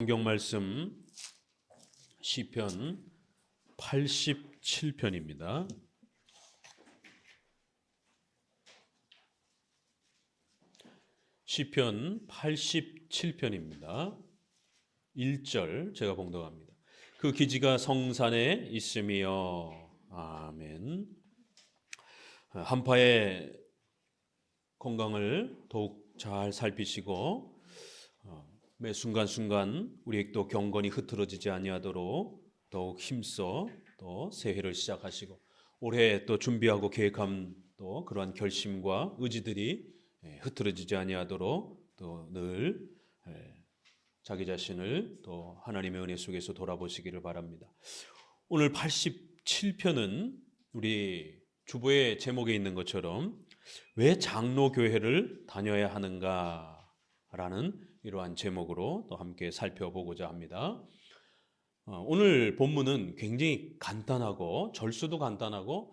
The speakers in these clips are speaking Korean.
성경 말씀 시편 87편입니다. 시편 87편입니다. 1절 제가 봉독합니다. 그 기지가 성산에 있으며. 아멘. 한파의 건강을 더욱 잘 살피시고 매 순간순간 우리의 또 경건이 흐트러지지 아니하도록 더욱 힘써 또 새해를 시작하시고 올해 또 준비하고 계획한 또 그러한 결심과 의지들이 흐트러지지 아니하도록 또 늘 자기 자신을 또 하나님의 은혜 속에서 돌아보시기를 바랍니다. 오늘 87편은 우리 주보의 제목에 있는 것처럼 왜 장로교회를 다녀야 하는가라는 이러한 제목으로 또 함께 살펴보고자 합니다. 오늘 본문은 굉장히 간단하고 절수도 간단하고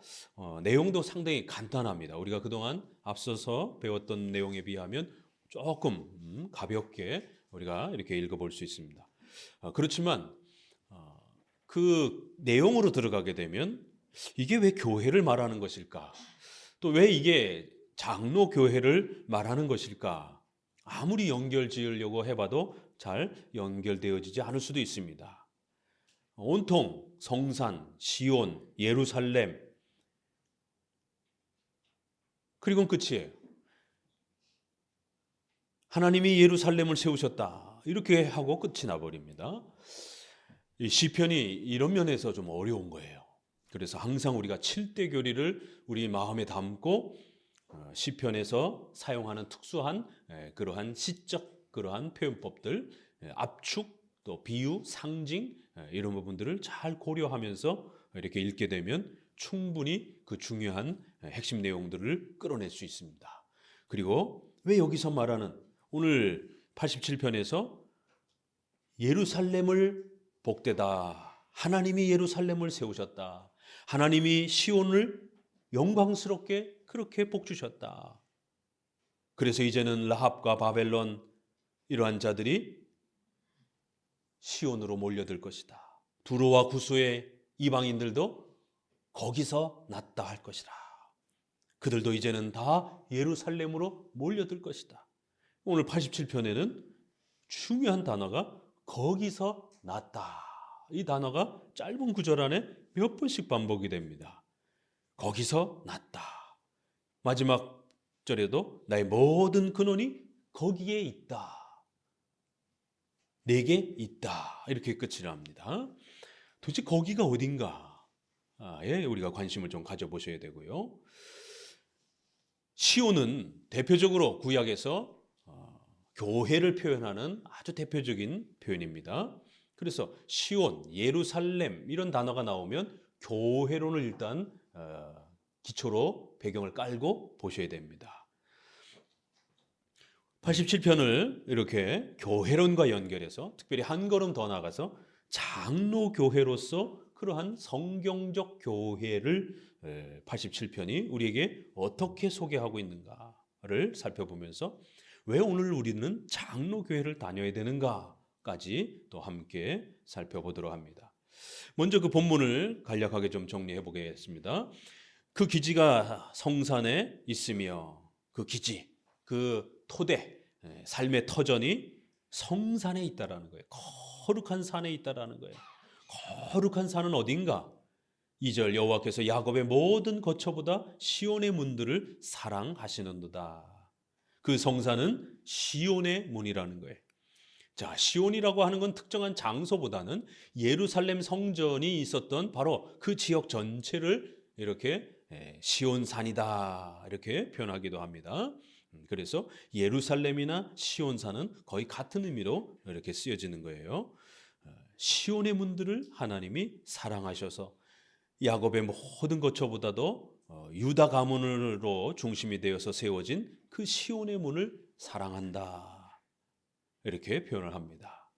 내용도 상당히 간단합니다. 우리가 그동안 앞서서 배웠던 내용에 비하면 조금 가볍게 우리가 이렇게 읽어볼 수 있습니다. 그렇지만 그 내용으로 들어가게 되면 이게 왜 교회를 말하는 것일까? 또 왜 이게 장로교회를 말하는 것일까? 아무리 연결 지으려고 해봐도 잘 연결되어지지 않을 수도 있습니다. 온통 성산, 시온, 예루살렘 그리고는 끝이에요. 하나님이 예루살렘을 세우셨다 이렇게 하고 끝이 나버립니다. 이 시편이 이런 면에서 좀 어려운 거예요. 그래서 항상 우리가 7대 교리를 우리 마음에 담고 시편에서 사용하는 특수한 그러한 시적 그러한 표현법들, 압축, 또 비유, 상징 이런 부분들을 잘 고려하면서 이렇게 읽게 되면 충분히 그 중요한 핵심 내용들을 끌어낼 수 있습니다. 그리고 왜 여기서 말하는 오늘 87편에서 예루살렘을 복되다, 하나님이 예루살렘을 세우셨다, 하나님이 시온을 영광스럽게 그렇게 복 주셨다. 그래서 이제는 라합과 바벨론 이러한 자들이 시온으로 몰려들 것이다. 두로와 구스의 이방인들도 거기서 났다 할 것이다. 그들도 이제는 다 예루살렘으로 몰려들 것이다. 오늘 87편에는 중요한 단어가 거기서 났다. 이 단어가 짧은 구절 안에 몇 번씩 반복이 됩니다. 거기서 났다. 마지막 절에도 나의 모든 근원이 거기에 있다. 내게 있다. 이렇게 끝을 합니다. 도대체 거기가 어딘가에 우리가 관심을 좀 가져보셔야 되고요. 시온은 대표적으로 구약에서 교회를 표현하는 아주 대표적인 표현입니다. 그래서 시온, 예루살렘 이런 단어가 나오면 교회론을 일단 기초로 배경을 깔고 보셔야 됩니다. 87편을 이렇게 교회론과 연결해서 특별히 한 걸음 더 나가서 장로교회로서 그러한 성경적 교회를 87편이 우리에게 어떻게 소개하고 있는가를 살펴보면서 왜 오늘 우리는 장로교회를 다녀야 되는가까지 또 함께 살펴보도록 합니다. 먼저 그 본문을 간략하게 좀 정리해 보겠습니다. 그 기지가 성산에 있으며 그 기지, 그 토대, 삶의 터전이 성산에 있다라는 거예요. 거룩한 산에 있다라는 거예요. 거룩한 산은 어딘가? 2절 여호와께서 야곱의 모든 거처보다 시온의 문들을 사랑하시는도다. 그 성산은 시온의 문이라는 거예요. 자, 시온이라고 하는 건 특정한 장소보다는 예루살렘 성전이 있었던 바로 그 지역 전체를 이렇게 시온산이다 이렇게 표현하기도 합니다. 그래서 예루살렘이나 시온산은 거의 같은 의미로 이렇게 쓰여지는 거예요. 시온의 문들을 하나님이 사랑하셔서 야곱의 모든 거처보다도 유다 가문으로 중심이 되어서 세워진 그 시온의 문을 사랑한다 이렇게 표현을 합니다.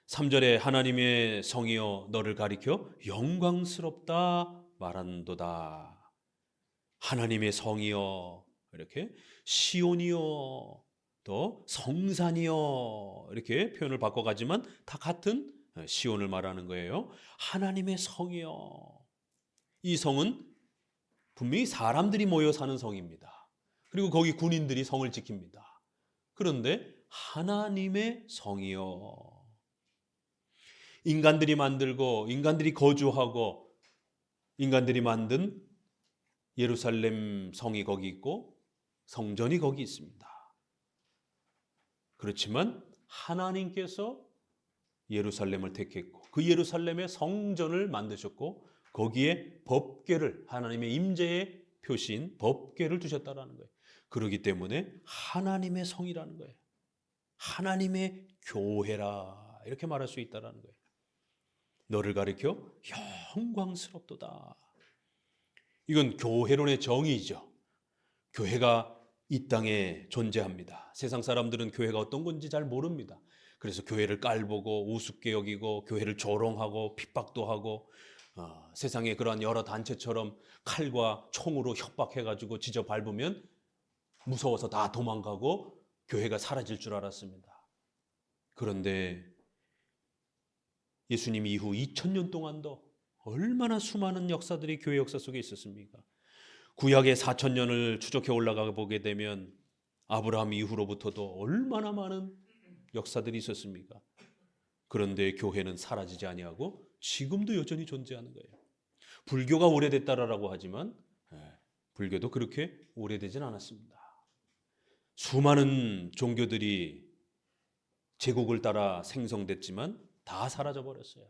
3절에 하나님의 성이여 너를 가리켜 영광스럽다 말한도다. 하나님의 성이여 이렇게 시온이여 또 성산이여 이렇게 표현을 바꿔가지만 다 같은 시온을 말하는 거예요. 하나님의 성이여. 이 성은 분명히 사람들이 모여 사는 성입니다. 그리고 거기 군인들이 성을 지킵니다. 그런데 하나님의 성이여. 인간들이 만들고 인간들이 거주하고 인간들이 만든 예루살렘 성이 거기 있고 성전이 거기 있습니다. 그렇지만 하나님께서 예루살렘을 택했고 그 예루살렘의 성전을 만드셨고 거기에 법궤를 하나님의 임재의 표시인 법궤를 두셨다라는 거예요. 그렇기 때문에 하나님의 성이라는 거예요. 하나님의 교회라 이렇게 말할 수 있다라는 거예요. 너를 가리켜 영광스럽도다. 이건 교회론의 정의죠. 교회가 이 땅에 존재합니다. 세상 사람들은 교회가 어떤 건지 잘 모릅니다. 그래서 교회를 깔보고 우습게 여기고 교회를 조롱하고 핍박도 하고 세상에 그러한 여러 단체처럼 칼과 총으로 협박해가지고 지져 밟으면 무서워서 다 도망가고 교회가 사라질 줄 알았습니다. 그런데 예수님 이후 2000년 동안도 얼마나 수많은 역사들이 교회 역사 속에 있었습니까? 구약의 4000년을 추적해 올라가 보게 되면 아브라함 이후로부터도 얼마나 많은 역사들이 있었습니까? 그런데 교회는 사라지지 아니하고 지금도 여전히 존재하는 거예요. 불교가 오래됐다라고 하지만 불교도 그렇게 오래되진 않았습니다. 수많은 종교들이 제국을 따라 생성됐지만 다 사라져 버렸어요.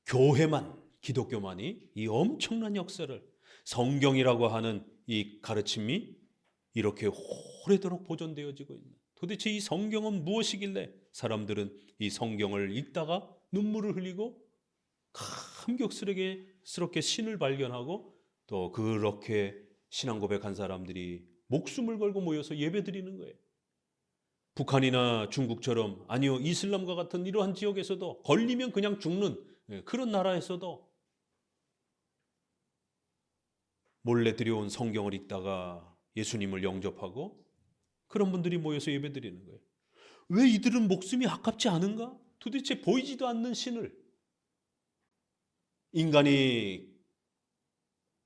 교회만, 기독교만이 이 엄청난 역사를 성경이라고 하는 이 가르침이 이렇게 오래도록 보존되어지고 있는, 도대체 이 성경은 무엇이길래 사람들은 이 성경을 읽다가 눈물을 흘리고 감격스럽게 신을 발견하고 또 그렇게 신앙 고백한 사람들이 목숨을 걸고 모여서 예배드리는 거예요. 북한이나 중국처럼, 아니요 이슬람과 같은 이러한 지역에서도 걸리면 그냥 죽는 그런 나라에서도 몰래 들여온 성경을 읽다가 예수님을 영접하고 그런 분들이 모여서 예배드리는 거예요. 왜 이들은 목숨이 아깝지 않은가? 도대체 보이지도 않는 신을, 인간이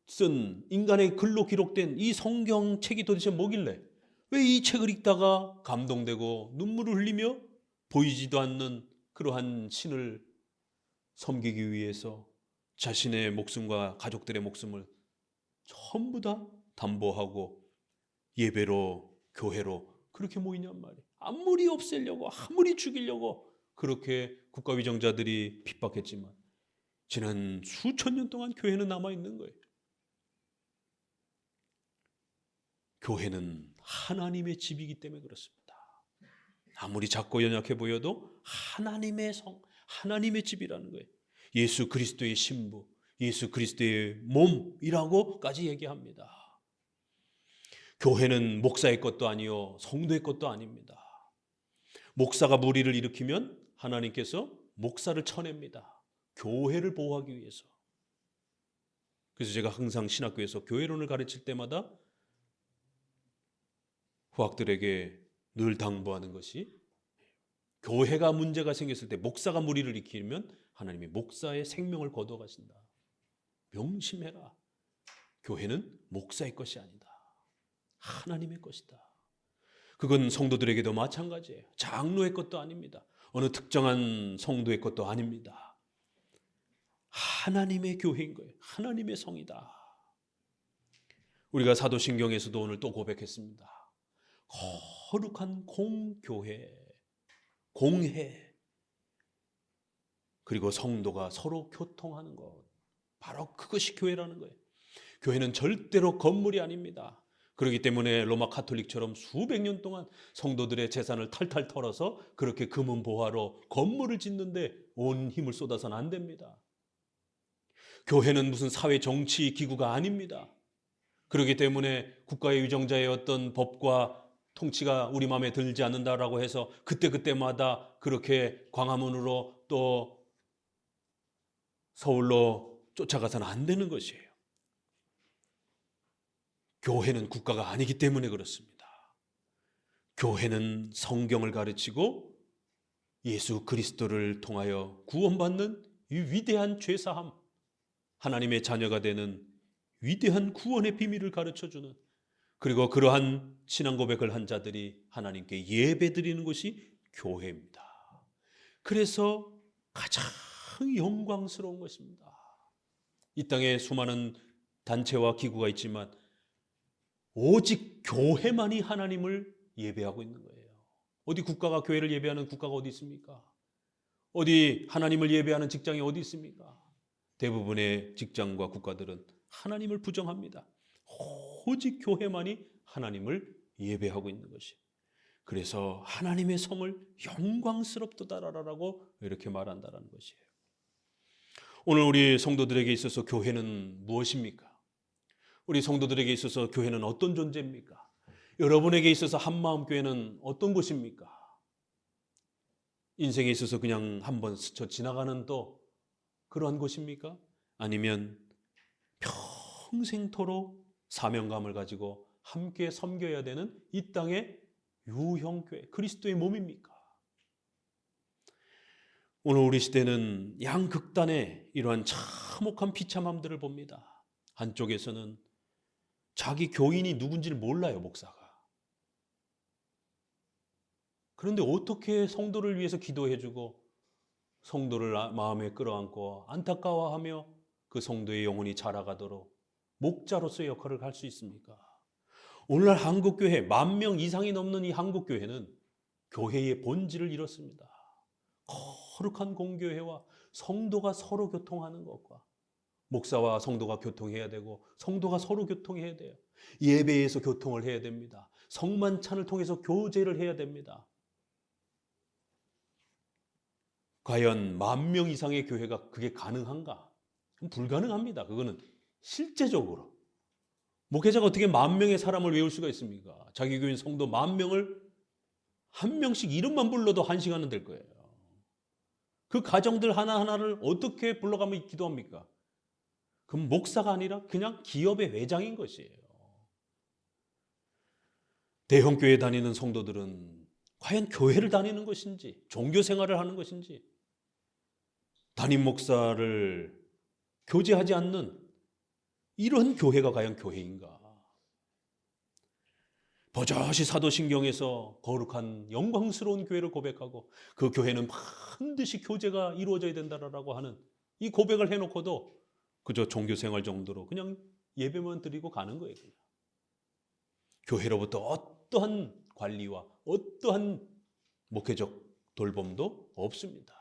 쓴, 인간의 글로 기록된 이 성경책이 도대체 뭐길래 왜 이 책을 읽다가 감동되고 눈물을 흘리며 보이지도 않는 그러한 신을 섬기기 위해서 자신의 목숨과 가족들의 목숨을 전부 다 담보하고 예배로, 교회로 그렇게 모이냔 말이에요. 아무리 없애려고, 아무리 죽이려고 그렇게 국가위정자들이 핍박했지만 지난 수천 년 동안 교회는 남아있는 거예요. 교회는 하나님의 집이기 때문에 그렇습니다. 아무리 작고 연약해 보여도 하나님의 성, 하나님의 집이라는 거예요. 예수 그리스도의 신부, 예수 그리스도의 몸이라고까지 얘기합니다. 교회는 목사의 것도 아니요 성도의 것도 아닙니다. 목사가 무리를 일으키면 하나님께서 목사를 쳐냅니다. 교회를 보호하기 위해서. 그래서 제가 항상 신학교에서 교회론을 가르칠 때마다 후학들에게 늘 당부하는 것이, 교회가 문제가 생겼을 때 목사가 무리를 일으키면 하나님이 목사의 생명을 거둬가신다. 명심해라. 교회는 목사의 것이 아니다. 하나님의 것이다. 그건 성도들에게도 마찬가지예요. 장로의 것도 아닙니다. 어느 특정한 성도의 것도 아닙니다. 하나님의 교회인 거예요. 하나님의 성이다. 우리가 사도신경에서도 오늘 또 고백했습니다. 거룩한 공교회, 공회, 그리고 성도가 서로 교통하는 것, 바로 그것이 교회라는 거예요. 교회는 절대로 건물이 아닙니다. 그렇기 때문에 로마 카톨릭처럼 수백 년 동안 성도들의 재산을 탈탈 털어서 그렇게 금은 보화로 건물을 짓는데 온 힘을 쏟아서는 안 됩니다. 교회는 무슨 사회 정치 기구가 아닙니다. 그렇기 때문에 국가의 위정자의 어떤 법과 통치가 우리 마음에 들지 않는다라고 해서 그때그때마다 그렇게 광화문으로 또 서울로 쫓아가서는 안 되는 것이에요. 교회는 국가가 아니기 때문에 그렇습니다. 교회는 성경을 가르치고 예수 그리스도를 통하여 구원받는 이 위대한 죄사함, 하나님의 자녀가 되는 위대한 구원의 비밀을 가르쳐주는, 그리고 그러한 신앙 고백을 한 자들이 하나님께 예배드리는 것이 교회입니다. 그래서 가장 영광스러운 것입니다. 이 땅에 수많은 단체와 기구가 있지만 오직 교회만이 하나님을 예배하고 있는 거예요. 어디 국가가 교회를 예배하는 국가가 어디 있습니까? 어디 하나님을 예배하는 직장이 어디 있습니까? 대부분의 직장과 국가들은 하나님을 부정합니다. 오직 교회만이 하나님을 예배하고 있는 것이. 그래서 하나님의 성을 영광스럽도다라고 이렇게 말한다는 것이에요. 오늘 우리 성도들에게 있어서 교회는 무엇입니까? 우리 성도들에게 있어서 교회는 어떤 존재입니까? 여러분에게 있어서 한마음교회는 어떤 곳입니까? 인생에 있어서 그냥 한번 스쳐 지나가는 또 그러한 곳입니까? 아니면 평생토록 사명감을 가지고 함께 섬겨야 되는 이 땅의 유형교회, 그리스도의 몸입니까? 오늘 우리 시대는 양극단의 이러한 참혹한 비참함들을 봅니다. 한쪽에서는 자기 교인이 누군지를 몰라요, 목사가. 그런데 어떻게 성도를 위해서 기도해주고 성도를 마음에 끌어안고 안타까워하며 그 성도의 영혼이 자라가도록 목자로서의 역할을 할 수 있습니까? 오늘날 한국교회 10,000명 이상이 넘는 이 한국교회는 교회의 본질을 잃었습니다. 거룩한 공교회와 성도가 서로 교통하는 것과 목사와 성도가 교통해야 되고 성도가 서로 교통해야 돼요. 예배에서 교통을 해야 됩니다. 성만찬을 통해서 교제를 해야 됩니다. 과연 10,000명 이상의 교회가 그게 가능한가? 불가능합니다. 그거는 실제적으로. 목회자가 어떻게 10,000명의 사람을 외울 수가 있습니까? 자기 교인 성도 10,000명을 한 명씩 이름만 불러도 1시간은 될 거예요. 그 가정들 하나하나를 어떻게 불러가면 기도합니까? 그럼 목사가 아니라 그냥 기업의 회장인 것이에요. 대형교회 다니는 성도들은 과연 교회를 다니는 것인지, 종교 생활을 하는 것인지, 담임 목사를 교제하지 않는 이런 교회가 과연 교회인가? 버젓이 사도신경에서 거룩한 영광스러운 교회를 고백하고 그 교회는 반드시 교제가 이루어져야 된다라고 하는 이 고백을 해놓고도 그저 종교생활 정도로 그냥 예배만 드리고 가는 거예요. 그냥. 교회로부터 어떠한 관리와 어떠한 목회적 돌봄도 없습니다.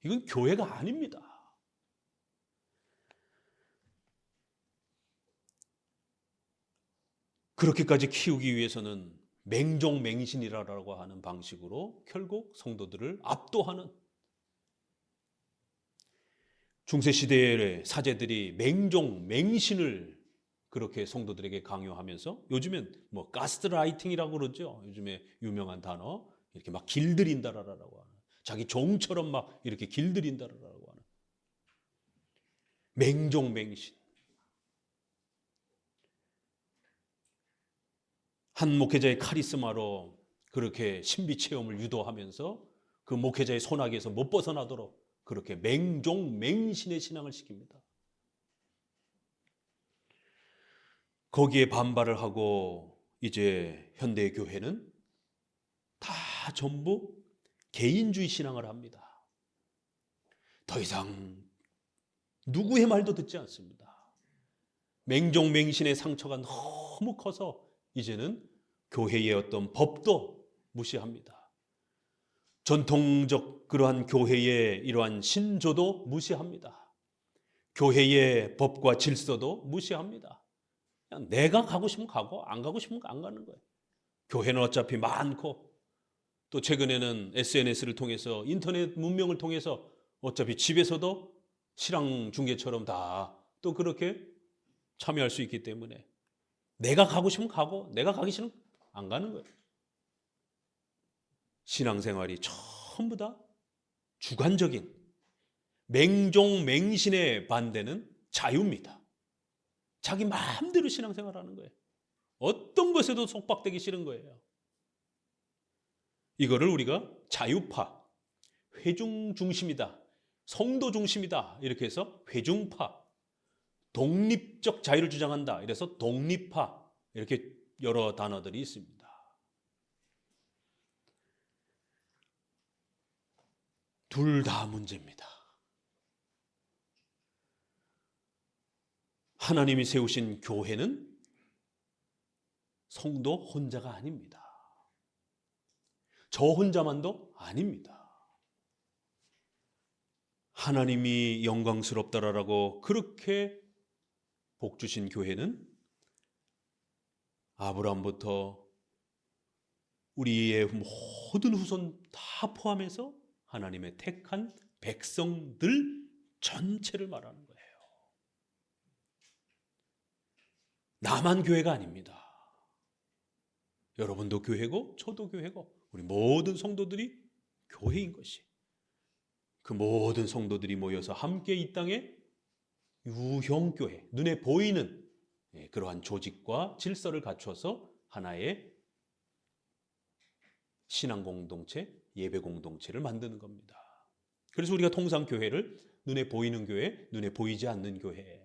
이건 교회가 아닙니다. 그렇게까지 키우기 위해서는 맹종맹신이라고 하는 방식으로 결국 성도들을 압도하는, 중세시대의 사제들이 맹종맹신을 그렇게 성도들에게 강요하면서, 요즘엔 뭐 가스라이팅이라고 그러죠. 요즘에 유명한 단어, 이렇게 막 길들인다라고 하는, 자기 종처럼 막 이렇게 길들인다라고 하는 맹종맹신. 한 목회자의 카리스마로 그렇게 신비 체험을 유도하면서 그 목회자의 손아귀에서 못 벗어나도록 그렇게 맹종맹신의 신앙을 시킵니다. 거기에 반발을 하고 이제 현대 교회는 다 전부 개인주의 신앙을 합니다. 더 이상 누구의 말도 듣지 않습니다. 맹종맹신의 상처가 너무 커서 이제는 교회의 어떤 법도 무시합니다. 전통적 그러한 교회의 이러한 신조도 무시합니다. 교회의 법과 질서도 무시합니다. 그냥 내가 가고 싶으면 가고 안 가고 싶으면 안 가는 거예요. 교회는 어차피 많고, 또 최근에는 SNS를 통해서, 인터넷 문명을 통해서 어차피 집에서도 신앙 중계처럼 다 또 그렇게 참여할 수 있기 때문에 내가 가고 싶으면 가고 내가 가기 싫으면 안 가는 거예요. 신앙생활이 전부 다 주관적인, 맹종맹신의 반대는 자유입니다. 자기 마음대로 신앙생활하는 거예요. 어떤 것에도 속박되기 싫은 거예요. 이거를 우리가 자유파, 회중 중심이다, 성도 중심이다 이렇게 해서 회중파, 독립적 자유를 주장한다 이래서 독립파 이렇게 여러 단어들이 있습니다. 둘 다 문제입니다. 하나님이 세우신 교회는 성도 혼자가 아닙니다. 저 혼자만도 아닙니다. 하나님이 영광스럽다라고 그렇게 복 주신 교회는 아브라함부터 우리의 모든 후손 다 포함해서 하나님의 택한 백성들 전체를 말하는 거예요. 나만 교회가 아닙니다. 여러분도 교회고 저도 교회고 우리 모든 성도들이 교회인 것이, 그 모든 성도들이 모여서 함께 이 땅에 유형교회, 눈에 보이는 그러한 조직과 질서를 갖춰서 하나의 신앙 공동체, 예배 공동체를 만드는 겁니다. 그래서 우리가 통상 교회를 눈에 보이는 교회, 눈에 보이지 않는 교회,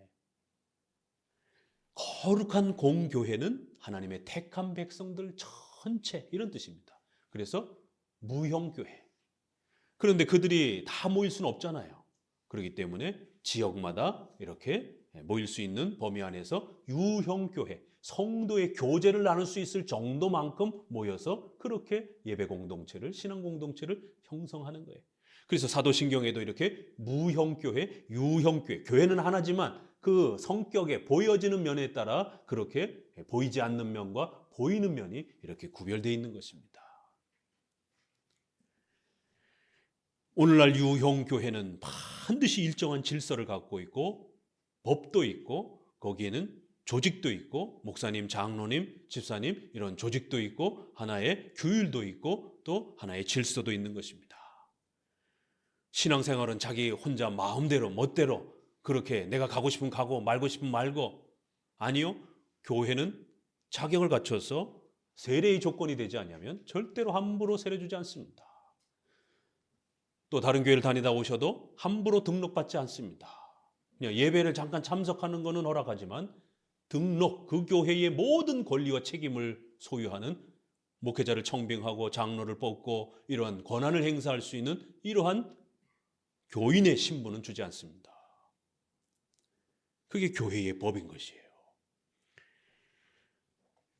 거룩한 공교회는 하나님의 택한 백성들 전체 이런 뜻입니다. 그래서 무형교회. 그런데 그들이 다 모일 수는 없잖아요. 그렇기 때문에 지역마다 이렇게 모일 수 있는 범위 안에서 유형교회, 성도의 교제를 나눌 수 있을 정도만큼 모여서 그렇게 예배 공동체를, 신앙 공동체를 형성하는 거예요. 그래서 사도신경에도 이렇게 무형교회, 유형교회, 교회는 하나지만 그 성격에 보여지는 면에 따라 그렇게 보이지 않는 면과 보이는 면이 이렇게 구별되어 있는 것입니다. 오늘날 유형교회는 반드시 일정한 질서를 갖고 있고 법도 있고 거기에는 조직도 있고 목사님, 장로님, 집사님 이런 조직도 있고 하나의 규율도 있고 또 하나의 질서도 있는 것입니다. 신앙생활은 자기 혼자 마음대로 멋대로 그렇게 내가 가고 싶으면 가고 말고 싶으면 말고, 아니요, 교회는 자격을 갖춰서 세례의 조건이 되지 않으면 절대로 함부로 세례 주지 않습니다. 또 다른 교회를 다니다 오셔도 함부로 등록받지 않습니다. 그냥 예배를 잠깐 참석하는 것은 허락하지만 등록, 그 교회의 모든 권리와 책임을 소유하는 목회자를 청빙하고 장로를 뽑고 이러한 권한을 행사할 수 있는 이러한 교인의 신분은 주지 않습니다. 그게 교회의 법인 것이에요.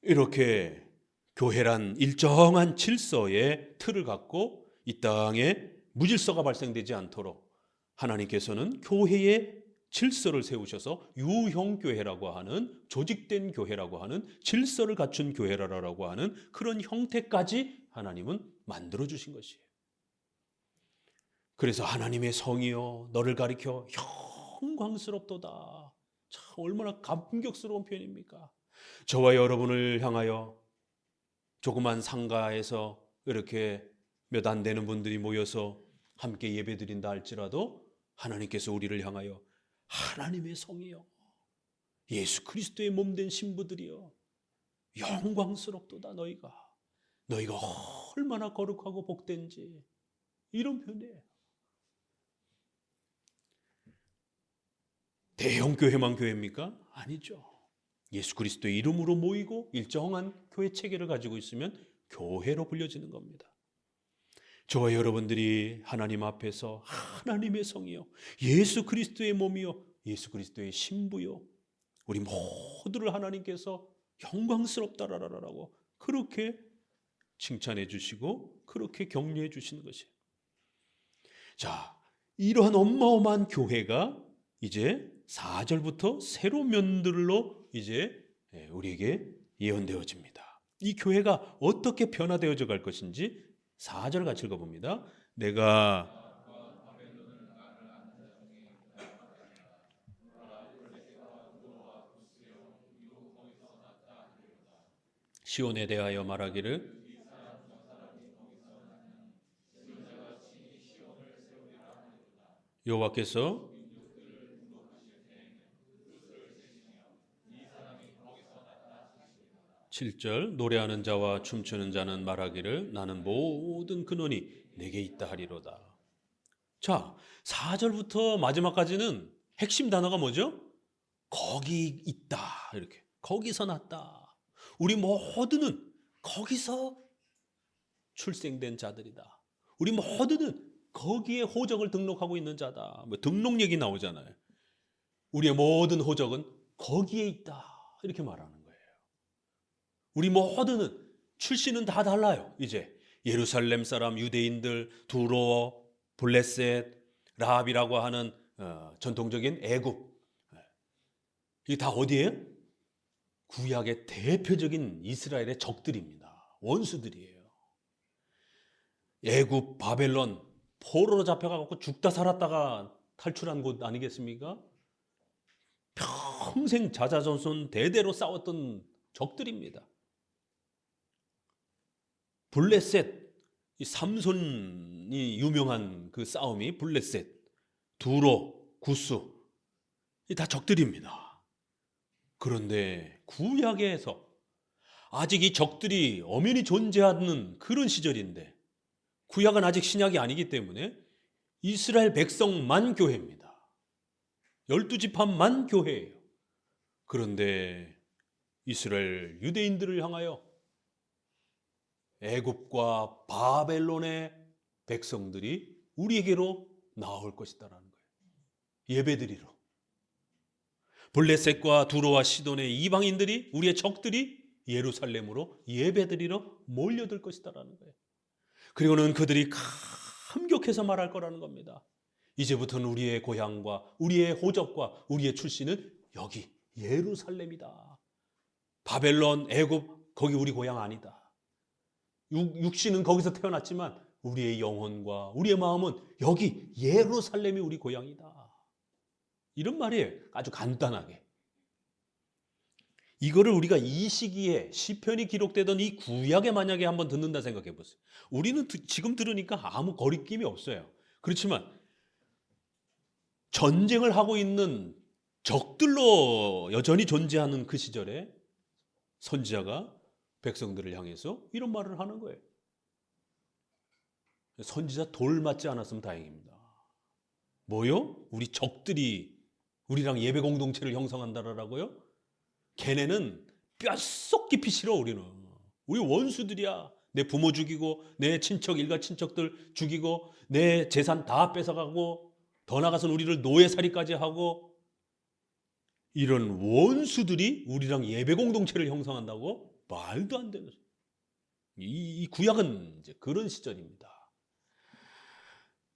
이렇게 교회란 일정한 질서의 틀을 갖고 이 땅에 무질서가 발생되지 않도록 하나님께서는 교회의 질서를 세우셔서 유형교회라고 하는, 조직된 교회라고 하는, 질서를 갖춘 교회라고 하는 그런 형태까지 하나님은 만들어주신 것이에요. 그래서 하나님의 성이여 너를 가리켜 영광스럽도다. 참 얼마나 감격스러운 표현입니까? 저와 여러분을 향하여 조그만 상가에서 이렇게 몇 안 되는 분들이 모여서 함께 예배드린다 할지라도 하나님께서 우리를 향하여 하나님의 성이여 예수 그리스도의 몸된 신부들이여 영광스럽도다. 너희가 얼마나 거룩하고 복된지, 이런 표현이에요. 대형 교회만 교회입니까? 아니죠. 예수 그리스도의 이름으로 모이고 일정한 교회 체계를 가지고 있으면 교회로 불려지는 겁니다. 저와 여러분들이 하나님 앞에서 하나님의 성이요 예수 그리스도의 몸이요 예수 그리스도의 신부요 우리 모두를 하나님께서 영광스럽다라고 그렇게 칭찬해 주시고 그렇게 격려해 주시는 것이에요. 자, 이러한 어마어마한 교회가 이제 4절부터 새로 면들로 이제 우리에게 예언되어집니다. 이 교회가 어떻게 변화되어져 갈 것인지 4절 같이 읽어봅니다. 내가 시온에 대하여 말하기를 여호와께서 7절 노래하는 자와 춤추는 자는 말하기를 나는 모든 근원이 내게 있다 하리로다. 자, 4절부터 마지막까지는 핵심 단어가 뭐죠? 거기 있다. 이렇게. 거기서 났다. 우리 모두는 거기서 출생된 자들이다. 우리 모두는 거기에 호적을 등록하고 있는 자다. 뭐 등록 얘기 나오잖아요. 우리의 모든 호적은 거기에 있다. 이렇게 말하는 거예요. 우리 모두는 출신은 다 달라요. 이제 예루살렘 사람, 유대인들, 두로, 블레셋, 라합이라고 하는 전통적인 애굽. 이게 다 어디예요? 구약의 대표적인 이스라엘의 적들입니다. 원수들이에요. 애굽, 바벨론, 포로로 잡혀가고 죽다 살았다가 탈출한 곳 아니겠습니까? 평생 자자손손 대대로 싸웠던 적들입니다. 블레셋, 이 삼손이 유명한 그 싸움이 블레셋, 두로, 구스, 이 다 적들입니다. 그런데 구약에서 아직 이 적들이 엄연히 존재하는 그런 시절인데 구약은 아직 신약이 아니기 때문에 이스라엘 백성만 교회입니다. 12지파만 교회예요. 그런데 이스라엘 유대인들을 향하여 애굽과 바벨론의 백성들이 우리에게로 나올 것이다라는 거예요. 예배드리러. 블레셋과 두로와 시돈의 이방인들이 우리의 적들이 예루살렘으로 예배드리러 몰려들 것이다라는 거예요. 그리고는 그들이 감격해서 말할 거라는 겁니다. 이제부터는 우리의 고향과 우리의 호적과 우리의 출신은 여기 예루살렘이다. 바벨론, 애굽 거기 우리 고향 아니다. 육신은 거기서 태어났지만 우리의 영혼과 우리의 마음은 여기 예루살렘이 우리 고향이다. 이런 말이에요. 아주 간단하게. 이거를 우리가 이 시기에 시편이 기록되던 이 구약에 만약에 한번 듣는다 생각해 보세요. 우리는 지금 들으니까 아무 거리낌이 없어요. 그렇지만 전쟁을 하고 있는 적들로 여전히 존재하는 그 시절에 선지자가 백성들을 향해서 이런 말을 하는 거예요. 선지자 돌 맞지 않았으면 다행입니다. 뭐요? 우리 적들이 우리랑 예배 공동체를 형성한다라고요? 걔네는 뼛속 깊이 싫어. 우리는 우리 원수들이야. 내 부모 죽이고 내 친척 일가 친척들 죽이고 내 재산 다 뺏어가고 더 나가서는 우리를 노예살이까지 하고 이런 원수들이 우리랑 예배 공동체를 형성한다고? 말도 안 되는. 이 구약은 이제 그런 시절입니다.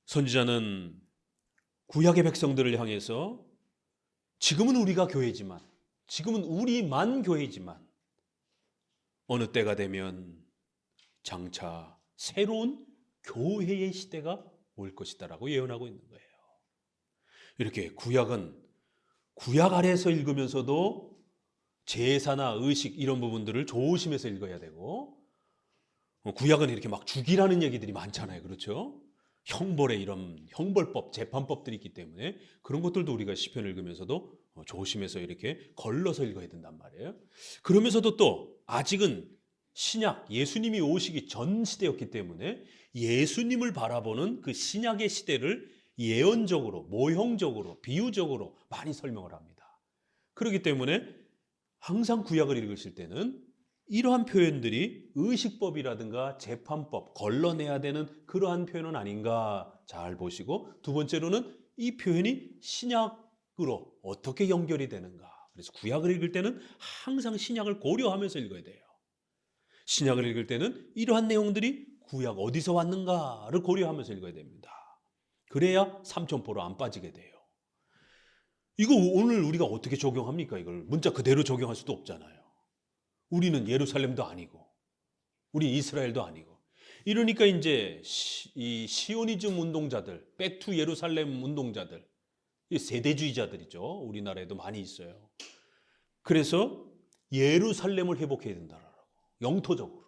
선지자는 구약의 백성들을 향해서 지금은 우리가 교회지만 지금은 우리만 교회지만 어느 때가 되면 장차 새로운 교회의 시대가 올 것이다라고 예언하고 있는 거예요. 이렇게 구약은 구약 아래에서 읽으면서도 제사나 의식 이런 부분들을 조심해서 읽어야 되고 구약은 이렇게 막 죽이라는 얘기들이 많잖아요. 그렇죠? 형벌의 이런 형벌법, 재판법들이 있기 때문에 그런 것들도 우리가 시편을 읽으면서도 조심해서 이렇게 걸러서 읽어야 된단 말이에요. 그러면서도 또 아직은 신약, 예수님이 오시기 전 시대였기 때문에 예수님을 바라보는 그 신약의 시대를 예언적으로, 모형적으로, 비유적으로 많이 설명을 합니다. 그렇기 때문에 항상 구약을 읽으실 때는 이러한 표현들이 의식법이라든가 재판법, 걸러내야 되는 그러한 표현은 아닌가 잘 보시고 두 번째로는 이 표현이 신약으로 어떻게 연결이 되는가. 그래서 구약을 읽을 때는 항상 신약을 고려하면서 읽어야 돼요. 신약을 읽을 때는 이러한 내용들이 구약 어디서 왔는가를 고려하면서 읽어야 됩니다. 그래야 삼천포로 안 빠지게 돼요. 이거 오늘 우리가 어떻게 적용합니까? 이걸 문자 그대로 적용할 수도 없잖아요. 우리는 예루살렘도 아니고 우리 이스라엘도 아니고 이러니까 이제 이 시오니즘 운동자들, 백투 예루살렘 운동자들, 세대주의자들이죠. 우리나라에도 많이 있어요. 그래서 예루살렘을 회복해야 된다라고 영토적으로.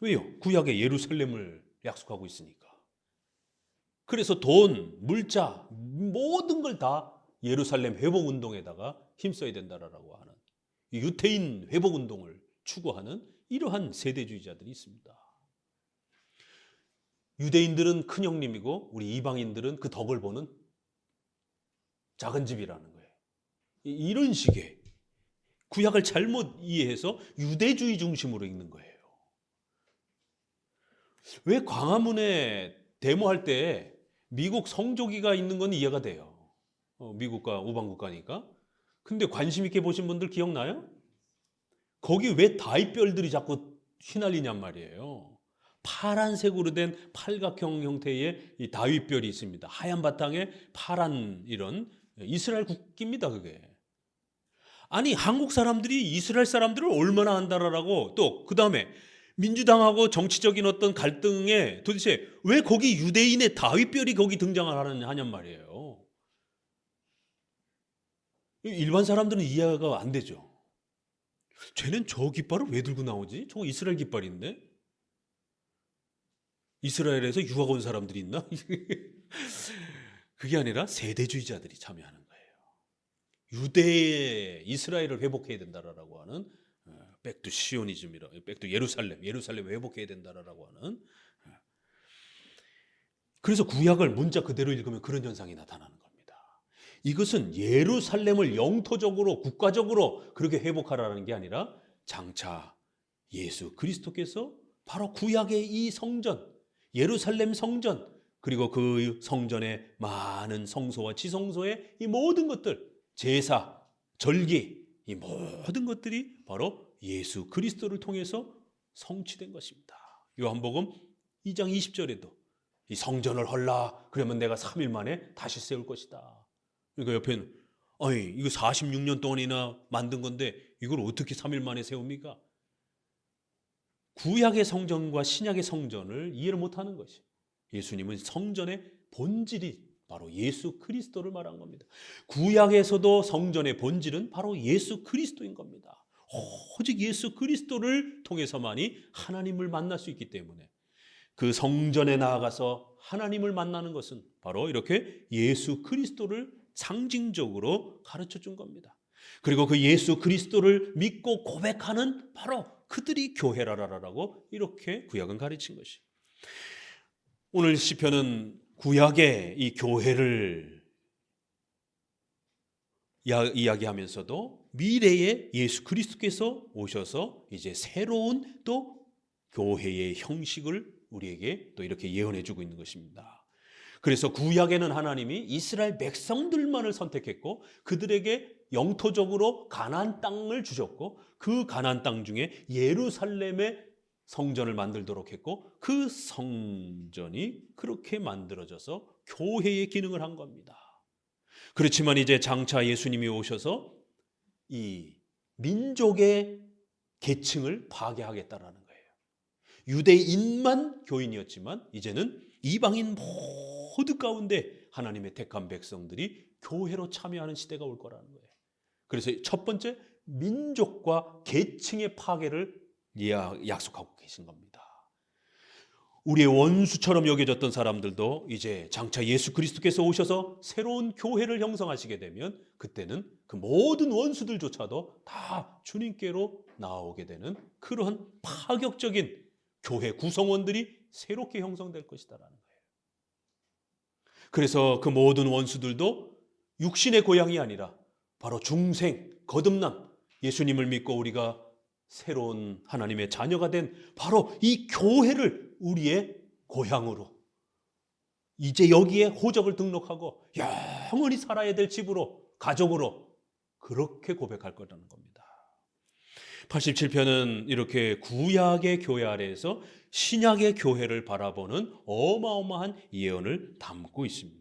왜요? 구약에 예루살렘을 약속하고 있으니까. 그래서 돈, 물자 모든 걸 다 예루살렘 회복 운동에다가 힘써야 된다라고 하는 유태인 회복 운동을 추구하는 이러한 세대주의자들이 있습니다. 유대인들은 큰 형님이고 우리 이방인들은 그 덕을 보는 작은 집이라는 거예요. 이런 식의 구약을 잘못 이해해서 유대주의 중심으로 읽는 거예요. 왜 광화문에 데모할 때 미국 성조기가 있는 건 이해가 돼요. 미국과 우방국가니까. 근데 관심 있게 보신 분들 기억나요? 거기 왜 다윗별들이 자꾸 휘날리냔 말이에요. 파란색으로 된 팔각형 형태의 이 다윗별이 있습니다. 하얀 바탕에 파란 이런 이스라엘 국기입니다, 그게. 아니, 한국 사람들이 이스라엘 사람들을 얼마나 안달하라고, 또 그 다음에 민주당하고 정치적인 어떤 갈등에 도대체 왜 거기 유대인의 다윗별이 거기 등장을 하냔 말이에요. 일반 사람들은 이해가 안 되죠. 쟤는 저 깃발을 왜 들고 나오지? 저거 이스라엘 깃발인데? 이스라엘에서 유학 온 사람들이 있나? 그게 아니라 세대주의자들이 참여하는 거예요. 유대의 이스라엘을 회복해야 된다라고 하는 백두 시오니즘이라, 백두 예루살렘 회복해야 된다라고 하는. 그래서 구약을 문자 그대로 읽으면 그런 현상이 나타나는 겁니다. 이것은 예루살렘을 영토적으로 국가적으로 그렇게 회복하라는 게 아니라 장차 예수 그리스도께서 바로 구약의 이 성전, 예루살렘 성전, 그리고 그 성전의 많은 성소와 지성소의 이 모든 것들, 제사, 절기, 이 모든 것들이 바로 예수 그리스도를 통해서 성취된 것입니다. 요한복음 2장 20절에도 이 성전을 헐라, 그러면 내가 3일 만에 다시 세울 것이다. 그러니까 옆에는 아니, 이거 46년 동안이나 만든 건데 이걸 어떻게 3일 만에 세웁니까? 구약의 성전과 신약의 성전을 이해를 못하는 것이, 예수님은 성전의 본질이 바로 예수 그리스도를 말한 겁니다. 구약에서도 성전의 본질은 바로 예수 그리스도인 겁니다. 오직 예수 그리스도를 통해서만이 하나님을 만날 수 있기 때문에 그 성전에 나아가서 하나님을 만나는 것은 바로 이렇게 예수 그리스도를 상징적으로 가르쳐 준 겁니다. 그리고 그 예수 그리스도를 믿고 고백하는 바로 그들이 교회라라고 이렇게 구약은 가르친 것이. 오늘 시편은 구약의 이 교회를 이야기하면서도 미래에 예수 그리스도께서 오셔서 이제 새로운 또 교회의 형식을 우리에게 또 이렇게 예언해 주고 있는 것입니다. 그래서 구약에는 하나님이 이스라엘 백성들만을 선택했고 그들에게 영토적으로 가나안 땅을 주셨고 그 가나안 땅 중에 예루살렘의 성전을 만들도록 했고 그 성전이 그렇게 만들어져서 교회의 기능을 한 겁니다. 그렇지만 이제 장차 예수님이 오셔서 이 민족의 계층을 파괴하겠다라는 거예요. 유대인만 교인이었지만 이제는 이방인 모두 가운데 하나님의 택한 백성들이 교회로 참여하는 시대가 올 거라는 거예요. 그래서 첫 번째, 민족과 계층의 파괴를 약속하고 계신 겁니다. 우리의 원수처럼 여겨졌던 사람들도 이제 장차 예수 그리스도께서 오셔서 새로운 교회를 형성하시게 되면 그때는 그 모든 원수들조차도 다 주님께로 나오게 되는 그러한 파격적인 교회 구성원들이 새롭게 형성될 것이다라는 거예요. 그래서 그 모든 원수들도 육신의 고향이 아니라 바로 중생, 거듭남, 예수님을 믿고 우리가 새로운 하나님의 자녀가 된 바로 이 교회를 우리의 고향으로, 이제 여기에 호적을 등록하고 영원히 살아야 될 집으로, 가족으로 그렇게 고백할 거라는 겁니다. 87편은 이렇게 구약의 교회 아래에서 신약의 교회를 바라보는 어마어마한 예언을 담고 있습니다.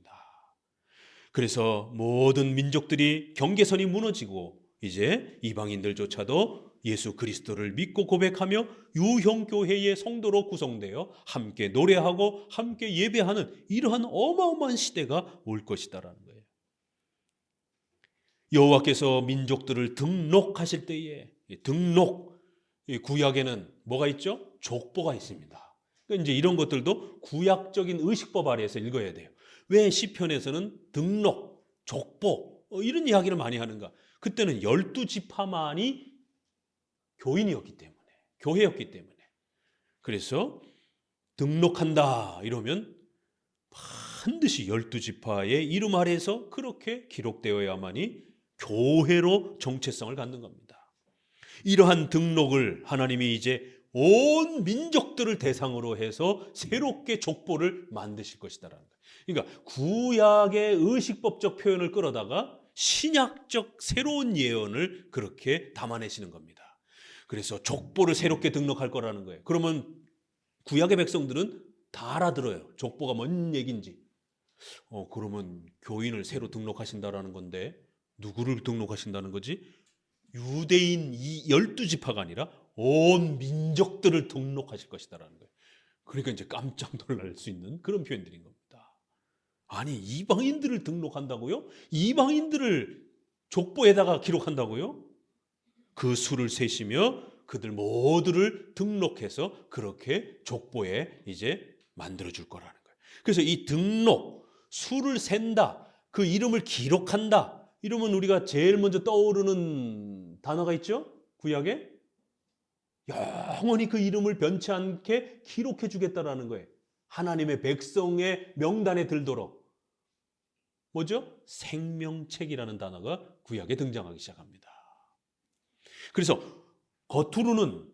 그래서 모든 민족들이 경계선이 무너지고 이제 이방인들조차도 예수 그리스도를 믿고 고백하며 유형교회의 성도로 구성되어 함께 노래하고 함께 예배하는 이러한 어마어마한 시대가 올 것이다라는 거예요. 여호와께서 민족들을 등록하실 때에 등록, 구약에는 뭐가 있죠? 족보가 있습니다. 그러니까 이제 이런 것들도 구약적인 의식법 아래에서 읽어야 돼요. 왜 시편에서는 등록, 족보 이런 이야기를 많이 하는가? 그때는 12지파만이 교인이었기 때문에 교회였기 때문에. 그래서 등록한다 이러면 반드시 12지파의 이름 아래에서 그렇게 기록되어야만이 교회로 정체성을 갖는 겁니다. 이러한 등록을 하나님이 이제 온 민족들을 대상으로 해서 새롭게 족보를 만드실 것이다라는 거예요. 그러니까 구약의 의식법적 표현을 끌어다가 신약적 새로운 예언을 그렇게 담아내시는 겁니다. 그래서 족보를 새롭게 등록할 거라는 거예요. 그러면 구약의 백성들은 다 알아들어요. 족보가 뭔 얘기인지. 그러면 교인을 새로 등록하신다라는 건데 누구를 등록하신다는 거지? 유대인 12지파가 아니라 온 민족들을 등록하실 것이다라는 거예요. 그러니까 이제 깜짝 놀랄 수 있는 그런 표현들인 겁니다. 아니, 이방인들을 등록한다고요? 이방인들을 족보에다가 기록한다고요? 그 수를 세시며 그들 모두를 등록해서 그렇게 족보에 이제 만들어 줄 거라는 거예요. 그래서 이 등록, 수를 센다, 그 이름을 기록한다, 이러면 우리가 제일 먼저 떠오르는 단어가 있죠? 구약에 영원히 그 이름을 변치 않게 기록해 주겠다라는 거예요. 하나님의 백성의 명단에 들도록. 뭐죠? 생명책이라는 단어가 구약에 등장하기 시작합니다. 그래서 겉으로는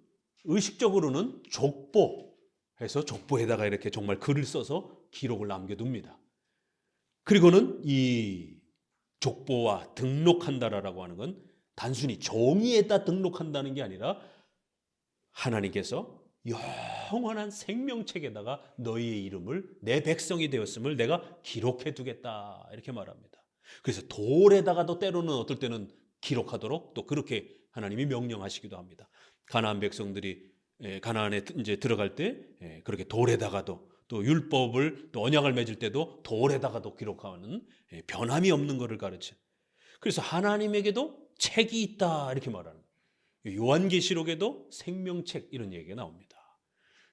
의식적으로는 족보해서 족보에다가 이렇게 정말 글을 써서 기록을 남겨둡니다. 그리고는 이 족보와 등록한다라고 하는 건 단순히 종이에다 등록한다는 게 아니라 하나님께서 영원한 생명책에다가 너희의 이름을 내 백성이 되었음을 내가 기록해 두겠다 이렇게 말합니다. 그래서 돌에다가도 때로는 어떨 때는 기록하도록 또 그렇게 하나님이 명령하시기도 합니다. 가나안 백성들이 가나안에 이제 들어갈 때 그렇게 돌에다가도 또 율법을 또 언약을 맺을 때도 돌에다가도 기록하는 변함이 없는 것을 가르쳐. 그래서 하나님에게도 책이 있다 이렇게 말하는 거예요. 요한계시록에도 생명책 이런 얘기가 나옵니다.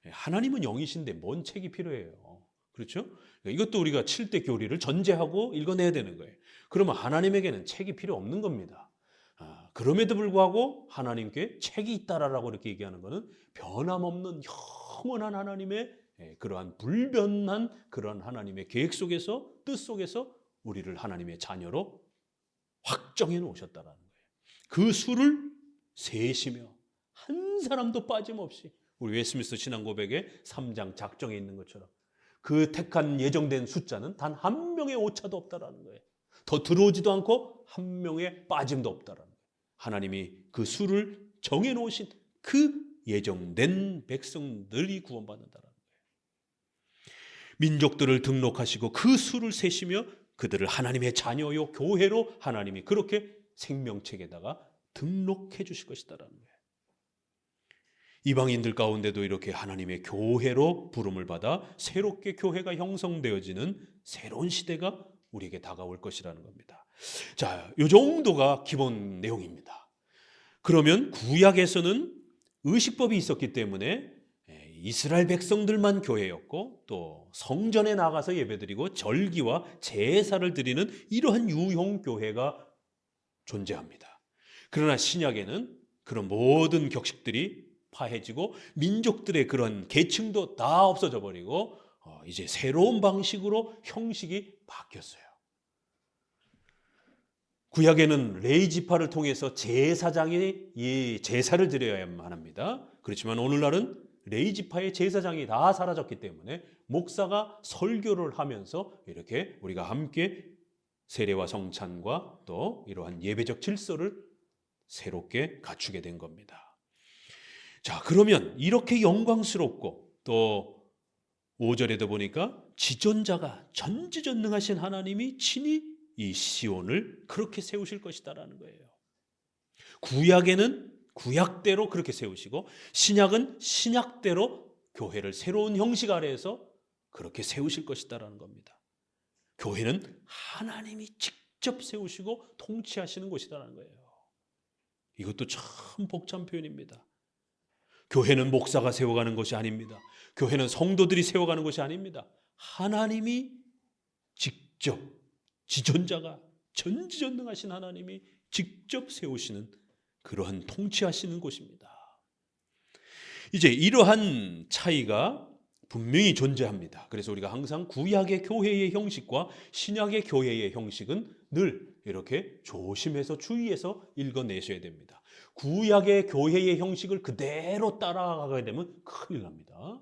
하나님은 영이신데 뭔 책이 필요해요? 그렇죠? 이것도 우리가 7대 교리를 전제하고 읽어내야 되는 거예요. 그러면 하나님에게는 책이 필요 없는 겁니다. 그럼에도 불구하고 하나님께 책이 있다라고 이렇게 얘기하는 것은 변함없는 영원한 하나님의 그러한 불변한 그러한 하나님의 계획 속에서 뜻 속에서 우리를 하나님의 자녀로 확정해 놓으셨다라는 거예요. 그 수를 세시며 한 사람도 빠짐없이 우리 웨스트민스터 신앙고백의 3장 작정에 있는 것처럼 그 택한 예정된 숫자는 단 한 명의 오차도 없다라는 거예요. 더 들어오지도 않고 한 명의 빠짐도 없다라는 거예요. 하나님이 그 수를 정해놓으신 그 예정된 백성들이 구원받는다라는 거예요. 민족들을 등록하시고 그 수를 세시며 그들을 하나님의 자녀요 교회로 하나님이 그렇게 생명책에다가 등록해 주실 것이다라는 거예요. 이방인들 가운데도 이렇게 하나님의 교회로 부름을 받아 새롭게 교회가 형성되어지는 새로운 시대가 우리에게 다가올 것이라는 겁니다. 자, 이 정도가 기본 내용입니다. 그러면 구약에서는 의식법이 있었기 때문에 이스라엘 백성들만 교회였고 또 성전에 나가서 예배드리고 절기와 제사를 드리는 이러한 유형 교회가 존재합니다. 그러나 신약에는 그런 모든 격식들이 파해지고 민족들의 그런 계층도 다 없어져 버리고 이제 새로운 방식으로 형식이 바뀌었어요. 구약에는 레위 지파를 통해서 제사장이 이 제사를 드려야만 합니다. 그렇지만 오늘날은 레위 지파의 제사장이 다 사라졌기 때문에 목사가 설교를 하면서 이렇게 우리가 함께 세례와 성찬과 또 이러한 예배적 질서를 새롭게 갖추게 된 겁니다. 자, 그러면 이렇게 영광스럽고 또 5절에도 보니까 지존자가 전지전능하신 하나님이 친히 이 시온을 그렇게 세우실 것이다라는 거예요. 구약에는 구약대로 그렇게 세우시고 신약은 신약대로 교회를 새로운 형식 아래에서 그렇게 세우실 것이다라는 겁니다. 교회는 하나님이 직접 세우시고 통치하시는 곳이다라는 거예요. 이것도 참 복잡한 표현입니다. 교회는 목사가 세워가는 것이 아닙니다. 교회는 성도들이 세워가는 것이 아닙니다. 하나님이 직접 지존자가 전지전능하신 하나님이 직접 세우시는 그러한 통치하시는 곳입니다. 이제 이러한 차이가 분명히 존재합니다. 그래서 우리가 항상 구약의 교회의 형식과 신약의 교회의 형식은 늘 이렇게 조심해서 주의해서 읽어내셔야 됩니다. 구약의 교회의 형식을 그대로 따라가게 되면 큰일 납니다.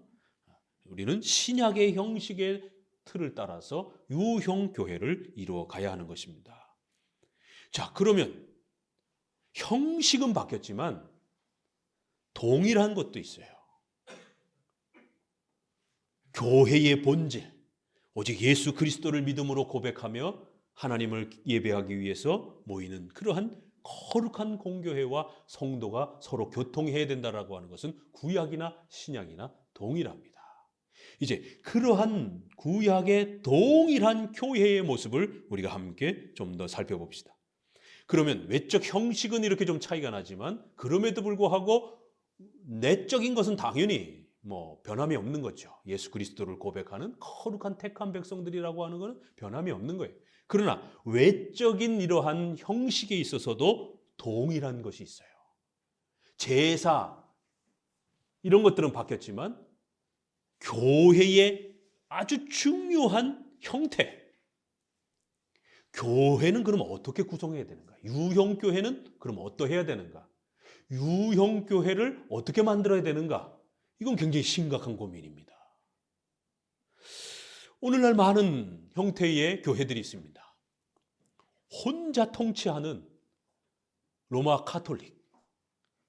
우리는 신약의 형식의 틀을 따라서 유형 교회를 이루어 가야 하는 것입니다. 자, 그러면 형식은 바뀌었지만 동일한 것도 있어요. 교회의 본질, 오직 예수 그리스도를 믿음으로 고백하며 하나님을 예배하기 위해서 모이는 그러한 거룩한 공교회와 성도가 서로 교통해야 된다라고 하는 것은 구약이나 신약이나 동일합니다. 이제 그러한 구약의 동일한 교회의 모습을 우리가 함께 좀 더 살펴봅시다. 그러면 외적 형식은 이렇게 좀 차이가 나지만 그럼에도 불구하고 내적인 것은 당연히 변함이 없는 거죠. 예수 그리스도를 고백하는 거룩한 택한 백성들이라고 하는 것은 변함이 없는 거예요. 그러나 외적인 이러한 형식에 있어서도 동일한 것이 있어요. 제사 이런 것들은 바뀌었지만 교회의 아주 중요한 형태, 교회는 그럼 어떻게 구성해야 되는가? 유형교회는 그럼 어떠해야 되는가? 유형교회를 어떻게 만들어야 되는가? 이건 굉장히 심각한 고민입니다. 오늘날 많은 형태의 교회들이 있습니다. 혼자 통치하는 로마 카톨릭,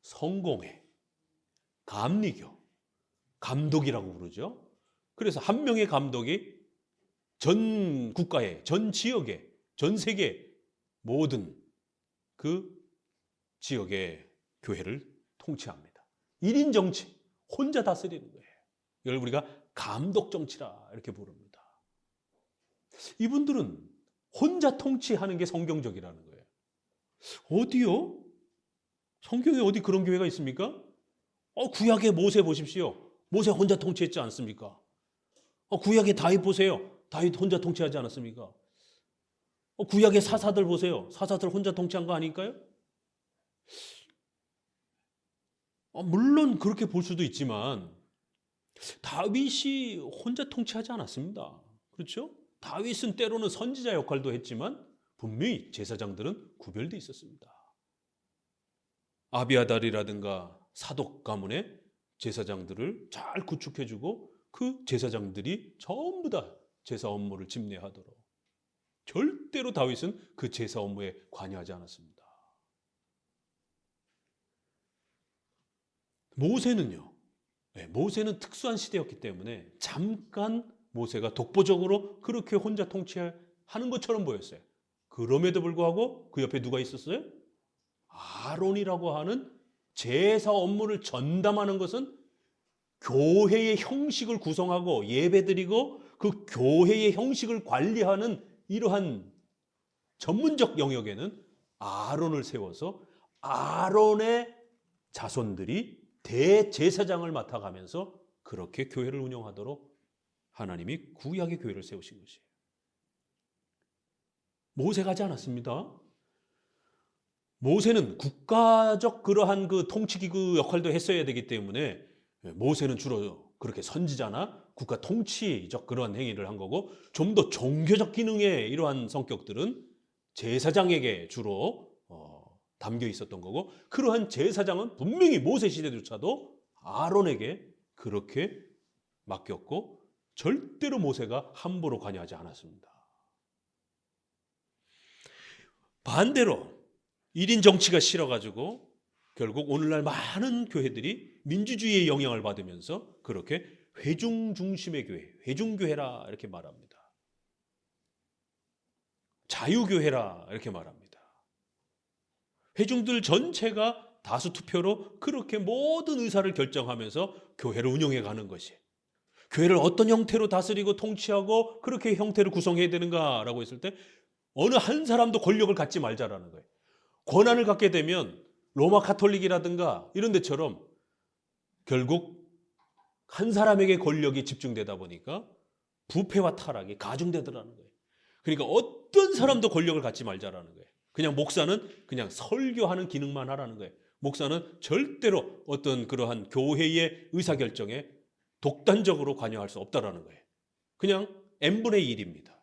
성공회, 감리교, 감독이라고 부르죠. 그래서 한 명의 감독이 전 국가의, 전 지역의, 전 세계 모든 그 지역의 교회를 통치합니다. 1인 정치, 혼자 다스리는 거예요. 이걸 우리가 감독 정치라 이렇게 부릅니다. 이분들은 혼자 통치하는 게 성경적이라는 거예요. 어디요? 성경에 어디 그런 교회가 있습니까? 구약의 모세 보십시오. 모세 혼자 통치했지 않습니까? 구약의 다윗 보세요. 다윗 혼자 통치하지 않았습니까? 구약의 사사들 보세요. 사사들 혼자 통치한 거 아닐까요? 물론 그렇게 볼 수도 있지만 다윗이 혼자 통치하지 않았습니다. 그렇죠? 다윗은 때로는 선지자 역할도 했지만 분명히 제사장들은 구별되어 있었습니다. 아비아달이라든가 사독 가문의 제사장들을 잘 구축해주고 그 제사장들이 전부 다 제사 업무를 집례하도록, 절대로 다윗은 그 제사 업무에 관여하지 않았습니다. 모세는요, 모세는 특수한 시대였기 때문에 잠깐 모세가 독보적으로 그렇게 혼자 통치하는 것처럼 보였어요. 그럼에도 불구하고 그 옆에 누가 있었어요? 아론이라고 하는 제사 업무를 전담하는 것은 교회의 형식을 구성하고 예배드리고 그 교회의 형식을 관리하는 이러한 전문적 영역에는 아론을 세워서 아론의 자손들이 대제사장을 맡아가면서 그렇게 교회를 운영하도록 하나님이 구약의 교회를 세우신 것이에요. 모세가 하지 않았습니다. 모세는 국가적 그러한 그 통치기구 역할도 했어야 되기 때문에 모세는 주로 그렇게 선지자나 국가 통치적 그러한 행위를 한 거고, 좀 더 종교적 기능의 이러한 성격들은 제사장에게 주로 담겨 있었던 거고, 그러한 제사장은 분명히 모세 시대조차도 아론에게 그렇게 맡겼고 절대로 모세가 함부로 관여하지 않았습니다. 반대로 1인 정치가 싫어가지고 결국 오늘날 많은 교회들이 민주주의의 영향을 받으면서 그렇게 회중 중심의 교회, 회중교회라 이렇게 말합니다. 자유교회라 이렇게 말합니다. 회중들 전체가 다수 투표로 그렇게 모든 의사를 결정하면서 교회를 운영해 가는 것이, 교회를 어떤 형태로 다스리고 통치하고 그렇게 형태를 구성해야 되는가라고 했을 때 어느 한 사람도 권력을 갖지 말자라는 거예요. 권한을 갖게 되면 로마 카톨릭이라든가 이런 데처럼 결국 한 사람에게 권력이 집중되다 보니까 부패와 타락이 가중되더라는 거예요. 그러니까 어떤 사람도 권력을 갖지 말자라는 거예요. 그냥 목사는 그냥 설교하는 기능만 하라는 거예요. 목사는 절대로 어떤 그러한 교회의 의사결정에 독단적으로 관여할 수 없다라는 거예요. 그냥 n분의 1입니다.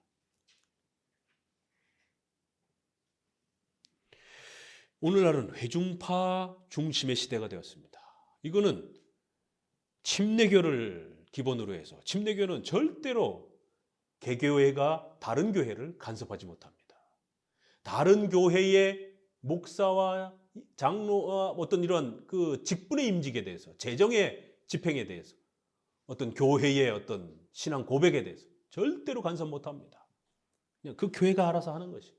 오늘날은 회중파 중심의 시대가 되었습니다. 이거는 침례교를 기본으로 해서 침례교는 절대로 개교회가 다른 교회를 간섭하지 못합니다. 다른 교회의 목사와 장로와 어떤 이런 그 직분의 임직에 대해서, 재정의 집행에 대해서, 어떤 교회의 어떤 신앙 고백에 대해서 절대로 간섭 못합니다. 그냥 그 교회가 알아서 하는 것이.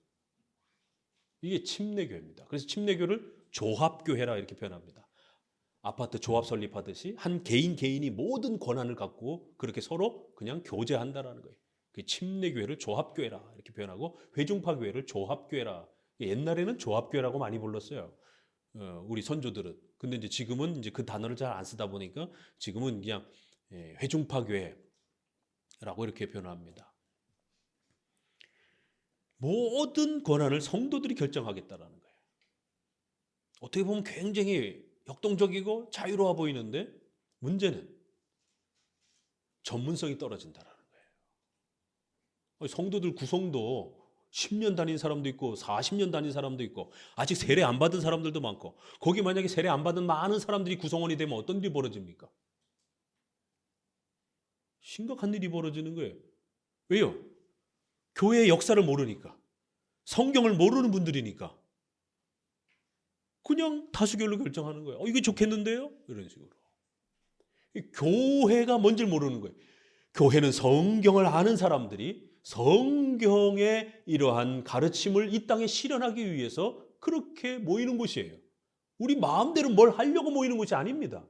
이게 침례교회입니다. 그래서 침례교를 조합교회라 이렇게 표현합니다. 아파트 조합 설립하듯이 한 개인이 모든 권한을 갖고 그렇게 서로 그냥 교제한다라는 거예요. 그 침례교회를 조합교회라 이렇게 표현하고 회중파교회를 조합교회라. 옛날에는 조합교회라고 많이 불렀어요. 우리 선조들은. 근데 이제 지금은 이제 그 단어를 잘 안 쓰다 보니까 지금은 그냥 회중파교회라고 이렇게 표현합니다. 모든 권한을 성도들이 결정하겠다라는 거예요. 어떻게 보면 굉장히 역동적이고 자유로워 보이는데 문제는 전문성이 떨어진다라는 거예요. 성도들 구성도 10년 다닌 사람도 있고 40년 다닌 사람도 있고 아직 세례 안 받은 사람들도 많고 거기 만약에 세례 안 받은 많은 사람들이 구성원이 되면 어떤 일이 벌어집니까? 심각한 일이 벌어지는 거예요. 왜요? 교회의 역사를 모르니까, 성경을 모르는 분들이니까 그냥 다수결로 결정하는 거예요. 이게 좋겠는데요? 이런 식으로. 교회가 뭔지를 모르는 거예요. 교회는 성경을 아는 사람들이 성경의 이러한 가르침을 이 땅에 실현하기 위해서 그렇게 모이는 곳이에요. 우리 마음대로 뭘 하려고 모이는 곳이 아닙니다.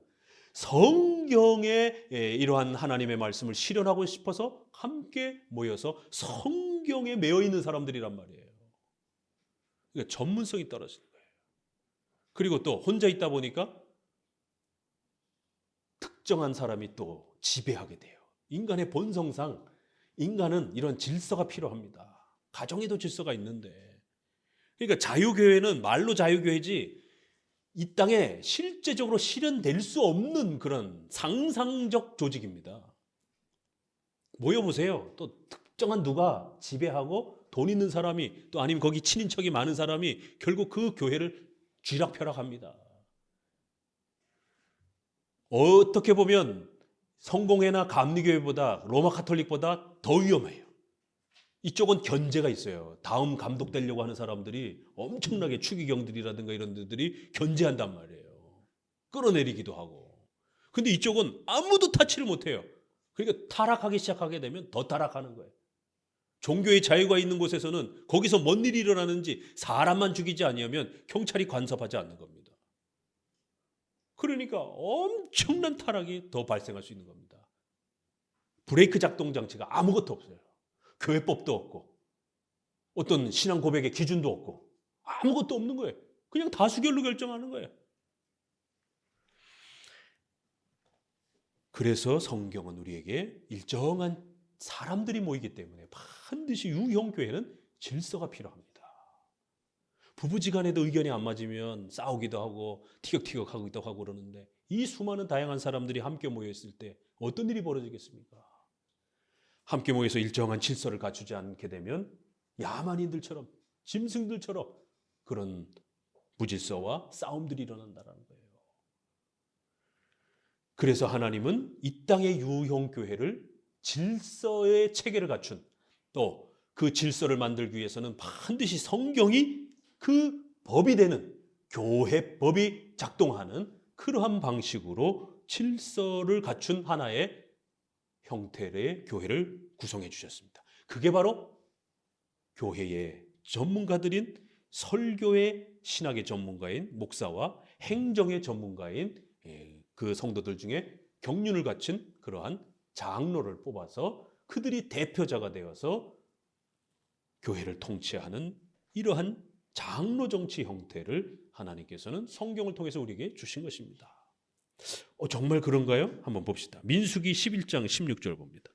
성경의 이러한 하나님의 말씀을 실현하고 싶어서 함께 모여서 성경에 매여 있는 사람들이란 말이에요. 그러니까 전문성이 떨어지는 거예요. 그리고 또 혼자 있다 보니까 특정한 사람이 또 지배하게 돼요. 인간의 본성상 인간은 이런 질서가 필요합니다. 가정에도 질서가 있는데. 그러니까 자유교회는 말로 자유교회지 이 땅에 실제적으로 실현될 수 없는 그런 상상적 조직입니다. 모여보세요. 또 특정한 누가 지배하고 돈 있는 사람이 또 아니면 거기 친인척이 많은 사람이 결국 그 교회를 쥐락펴락합니다. 어떻게 보면 성공회나 감리교회보다 로마 카톨릭보다 더 위험해요. 이쪽은 견제가 있어요. 다음 감독 되려고 하는 사람들이 엄청나게 추기경들이라든가 이런 데들이 견제한단 말이에요. 끌어내리기도 하고. 근데 이쪽은 아무도 타치를 못해요. 그러니까 타락하기 시작하게 되면 더 타락하는 거예요. 종교의 자유가 있는 곳에서는 거기서 뭔 일이 일어나는지 사람만 죽이지 아니하면 경찰이 간섭하지 않는 겁니다. 그러니까 엄청난 타락이 더 발생할 수 있는 겁니다. 브레이크 작동 장치가 아무것도 없어요. 교회법도 없고 어떤 신앙 고백의 기준도 없고 아무것도 없는 거예요. 그냥 다수결로 결정하는 거예요. 그래서 성경은 우리에게 일정한 사람들이 모이기 때문에 반드시 유형교회는 질서가 필요합니다. 부부지간에도 의견이 안 맞으면 싸우기도 하고 티격태격하기도 하고 그러는데 이 수많은 다양한 사람들이 함께 모여있을 때 어떤 일이 벌어지겠습니까? 함께 모여서 일정한 질서를 갖추지 않게 되면 야만인들처럼 짐승들처럼 그런 무질서와 싸움들이 일어난다는 거예요. 그래서 하나님은 이 땅의 유형교회를 질서의 체계를 갖춘 또 그 질서를 만들기 위해서는 반드시 성경이 그 법이 되는 교회법이 작동하는 그러한 방식으로 질서를 갖춘 하나의 형태의 교회를 구성해 주셨습니다. 그게 바로 교회의 전문가들인 설교의 신학의 전문가인 목사와 행정의 전문가인 그 성도들 중에 경륜을 갖춘 그러한 장로를 뽑아서 그들이 대표자가 되어서 교회를 통치하는 이러한 장로 정치 형태를 하나님께서는 성경을 통해서 우리에게 주신 것입니다. 정말 그런가요? 한번 봅시다. 민수기 11장 16절 봅니다.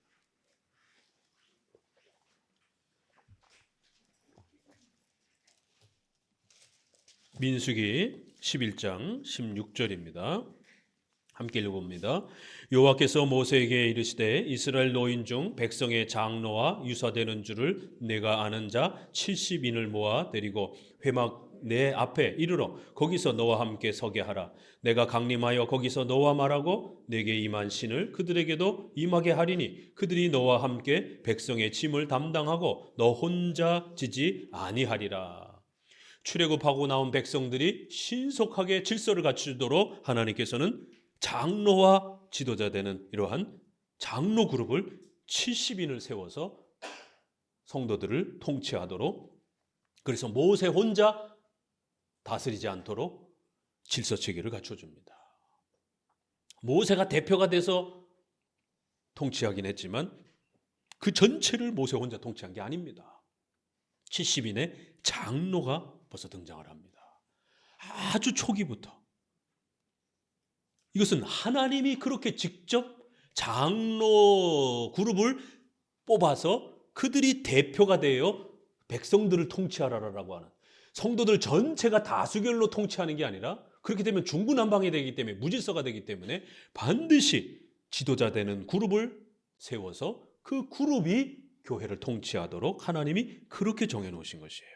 민수기 11장 16절입니다. 함께 읽어봅니다. 여호와께서 모세에게 이르시되 이스라엘 노인 중 백성의 장로와 유사되는 줄을 내가 아는 자 70인을 모아 데리고 회막 내 앞에 이르러 거기서 너와 함께 서게 하라. 내가 강림하여 거기서 너와 말하고 내게 임한 신을 그들에게도 임하게 하리니 그들이 너와 함께 백성의 짐을 담당하고 너 혼자 지지 아니하리라. 출애굽하고 나온 백성들이 신속하게 질서를 갖추도록 하나님께서는 장로와 지도자 되는 이러한 장로 그룹을 70인을 세워서 성도들을 통치하도록, 그래서 모세 혼자 다스리지 않도록 질서 체계를 갖춰줍니다. 모세가 대표가 돼서 통치하긴 했지만 그 전체를 모세 혼자 통치한 게 아닙니다. 70인의 장로가 벌써 등장을 합니다. 아주 초기부터. 이것은 하나님이 그렇게 직접 장로 그룹을 뽑아서 그들이 대표가 되어 백성들을 통치하라라고 하는, 성도들 전체가 다수결로 통치하는 게 아니라 그렇게 되면 중구난방이 되기 때문에, 무질서가 되기 때문에 반드시 지도자 되는 그룹을 세워서 그 그룹이 교회를 통치하도록 하나님이 그렇게 정해놓으신 것이에요.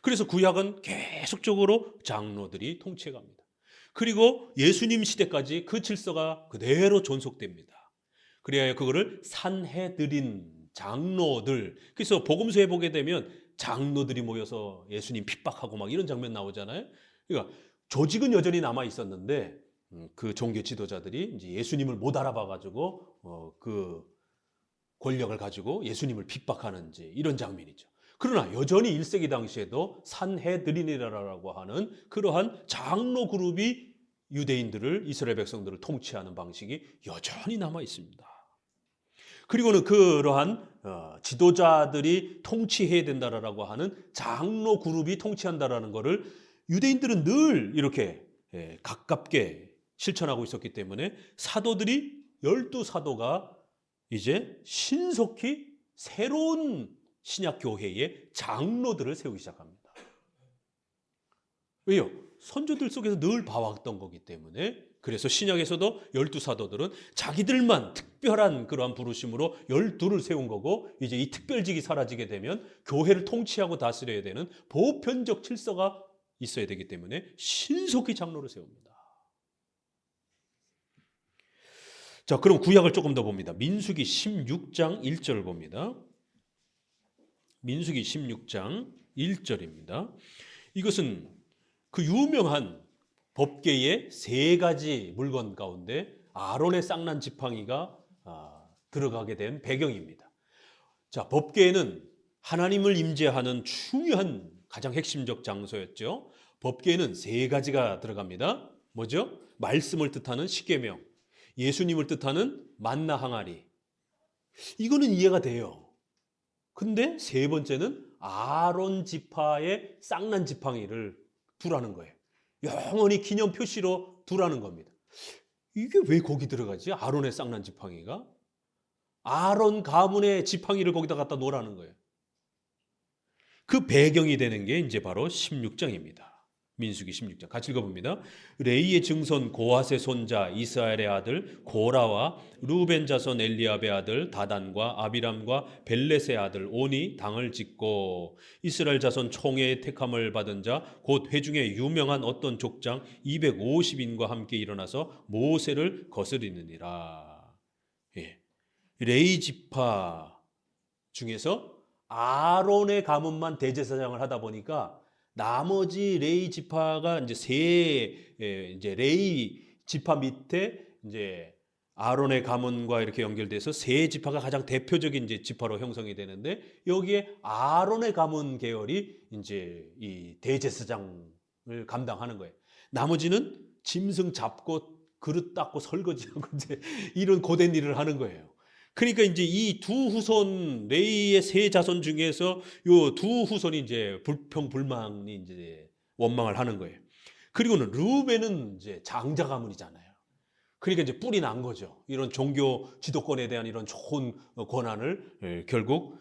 그래서 구약은 계속적으로 장로들이 통치해갑니다. 그리고 예수님 시대까지 그 질서가 그대로 존속됩니다. 그래야 그거를 산헤드린 장로들, 그래서 복음서에 보게 되면 장로들이 모여서 예수님 핍박하고 막 이런 장면 나오잖아요. 그러니까 조직은 여전히 남아 있었는데 그 종교 지도자들이 이제 예수님을 못 알아봐 가지고 그 권력을 가지고 예수님을 핍박하는지 이런 장면이죠. 그러나 여전히 1세기 당시에도 산헤드린이라고 하는 그러한 장로 그룹이 유대인들을, 이스라엘 백성들을 통치하는 방식이 여전히 남아 있습니다. 그리고는 그러한 지도자들이 통치해야 된다라고 하는 장로 그룹이 통치한다라는 것을 유대인들은 늘 이렇게 가깝게 실천하고 있었기 때문에 사도들이, 12사도가 이제 신속히 새로운 신약 교회의 장로들을 세우기 시작합니다. 왜요? 선조들 속에서 늘 봐왔던 거기 때문에. 그래서 신약에서도 12사도들은 자기들만 특별한 그러한 부르심으로 12를 세운 거고, 이제 이 특별직이 사라지게 되면 교회를 통치하고 다스려야 되는 보편적 질서가 있어야 되기 때문에 신속히 장로를 세웁니다. 자, 그럼 구약을 조금 더 봅니다. 민수기 16장 1절을 봅니다. 민수기 16장 1절입니다. 이것은 그 유명한 법궤의 3가지 물건 가운데 아론의 쌍난 지팡이가 들어가게 된 배경입니다. 자, 법궤는 하나님을 임재하는 중요한 가장 핵심적 장소였죠. 법궤는 3가지가 들어갑니다. 뭐죠? 말씀을 뜻하는 십계명, 예수님을 뜻하는 만나 항아리. 이거는 이해가 돼요. 근데 3번째는 아론 지파의 쌍난 지팡이를 두라는 거예요. 영원히 기념 표시로 두라는 겁니다. 이게 왜 거기 들어가지? 아론의 쌍난 지팡이가? 아론 가문의 지팡이를 거기다 갖다 놓으라는 거예요. 그 배경이 되는 게 이제 바로 16장입니다. 민수기 16장 같이 읽어봅니다. 레이의 증손 고핫의 손자 이스라엘의 아들 고라와 루벤 자손 엘리압의 아들 다단과 아비람과 벨렛의 아들 온이 당을 짓고 이스라엘 자손 총회의 택함을 받은 자 곧 회중에 유명한 어떤 족장 250인과 함께 일어나서 모세를 거스리느니라. 레이 지파 중에서 아론의 가문만 대제사장을 하다 보니까 나머지 레이 지파가 이제 레이 지파 밑에 이제 아론의 가문과 이렇게 연결돼서 세 지파가 가장 대표적인 이제 지파로 형성이 되는데, 여기에 아론의 가문 계열이 이제 이 대제사장을 감당하는 거예요. 나머지는 짐승 잡고 그릇 닦고 설거지하고 이제 이런 고된 일을 하는 거예요. 그러니까 이제 이 두 후손, 레이의 3자손 중에서 요 두 후손이 이제 불평불만이 이제 원망을 하는 거예요. 그리고는 루벤은 이제 장자 가문이잖아요. 그러니까 이제 뿔이 난 거죠. 이런 종교 지도권에 대한 이런 좋은 권한을 결국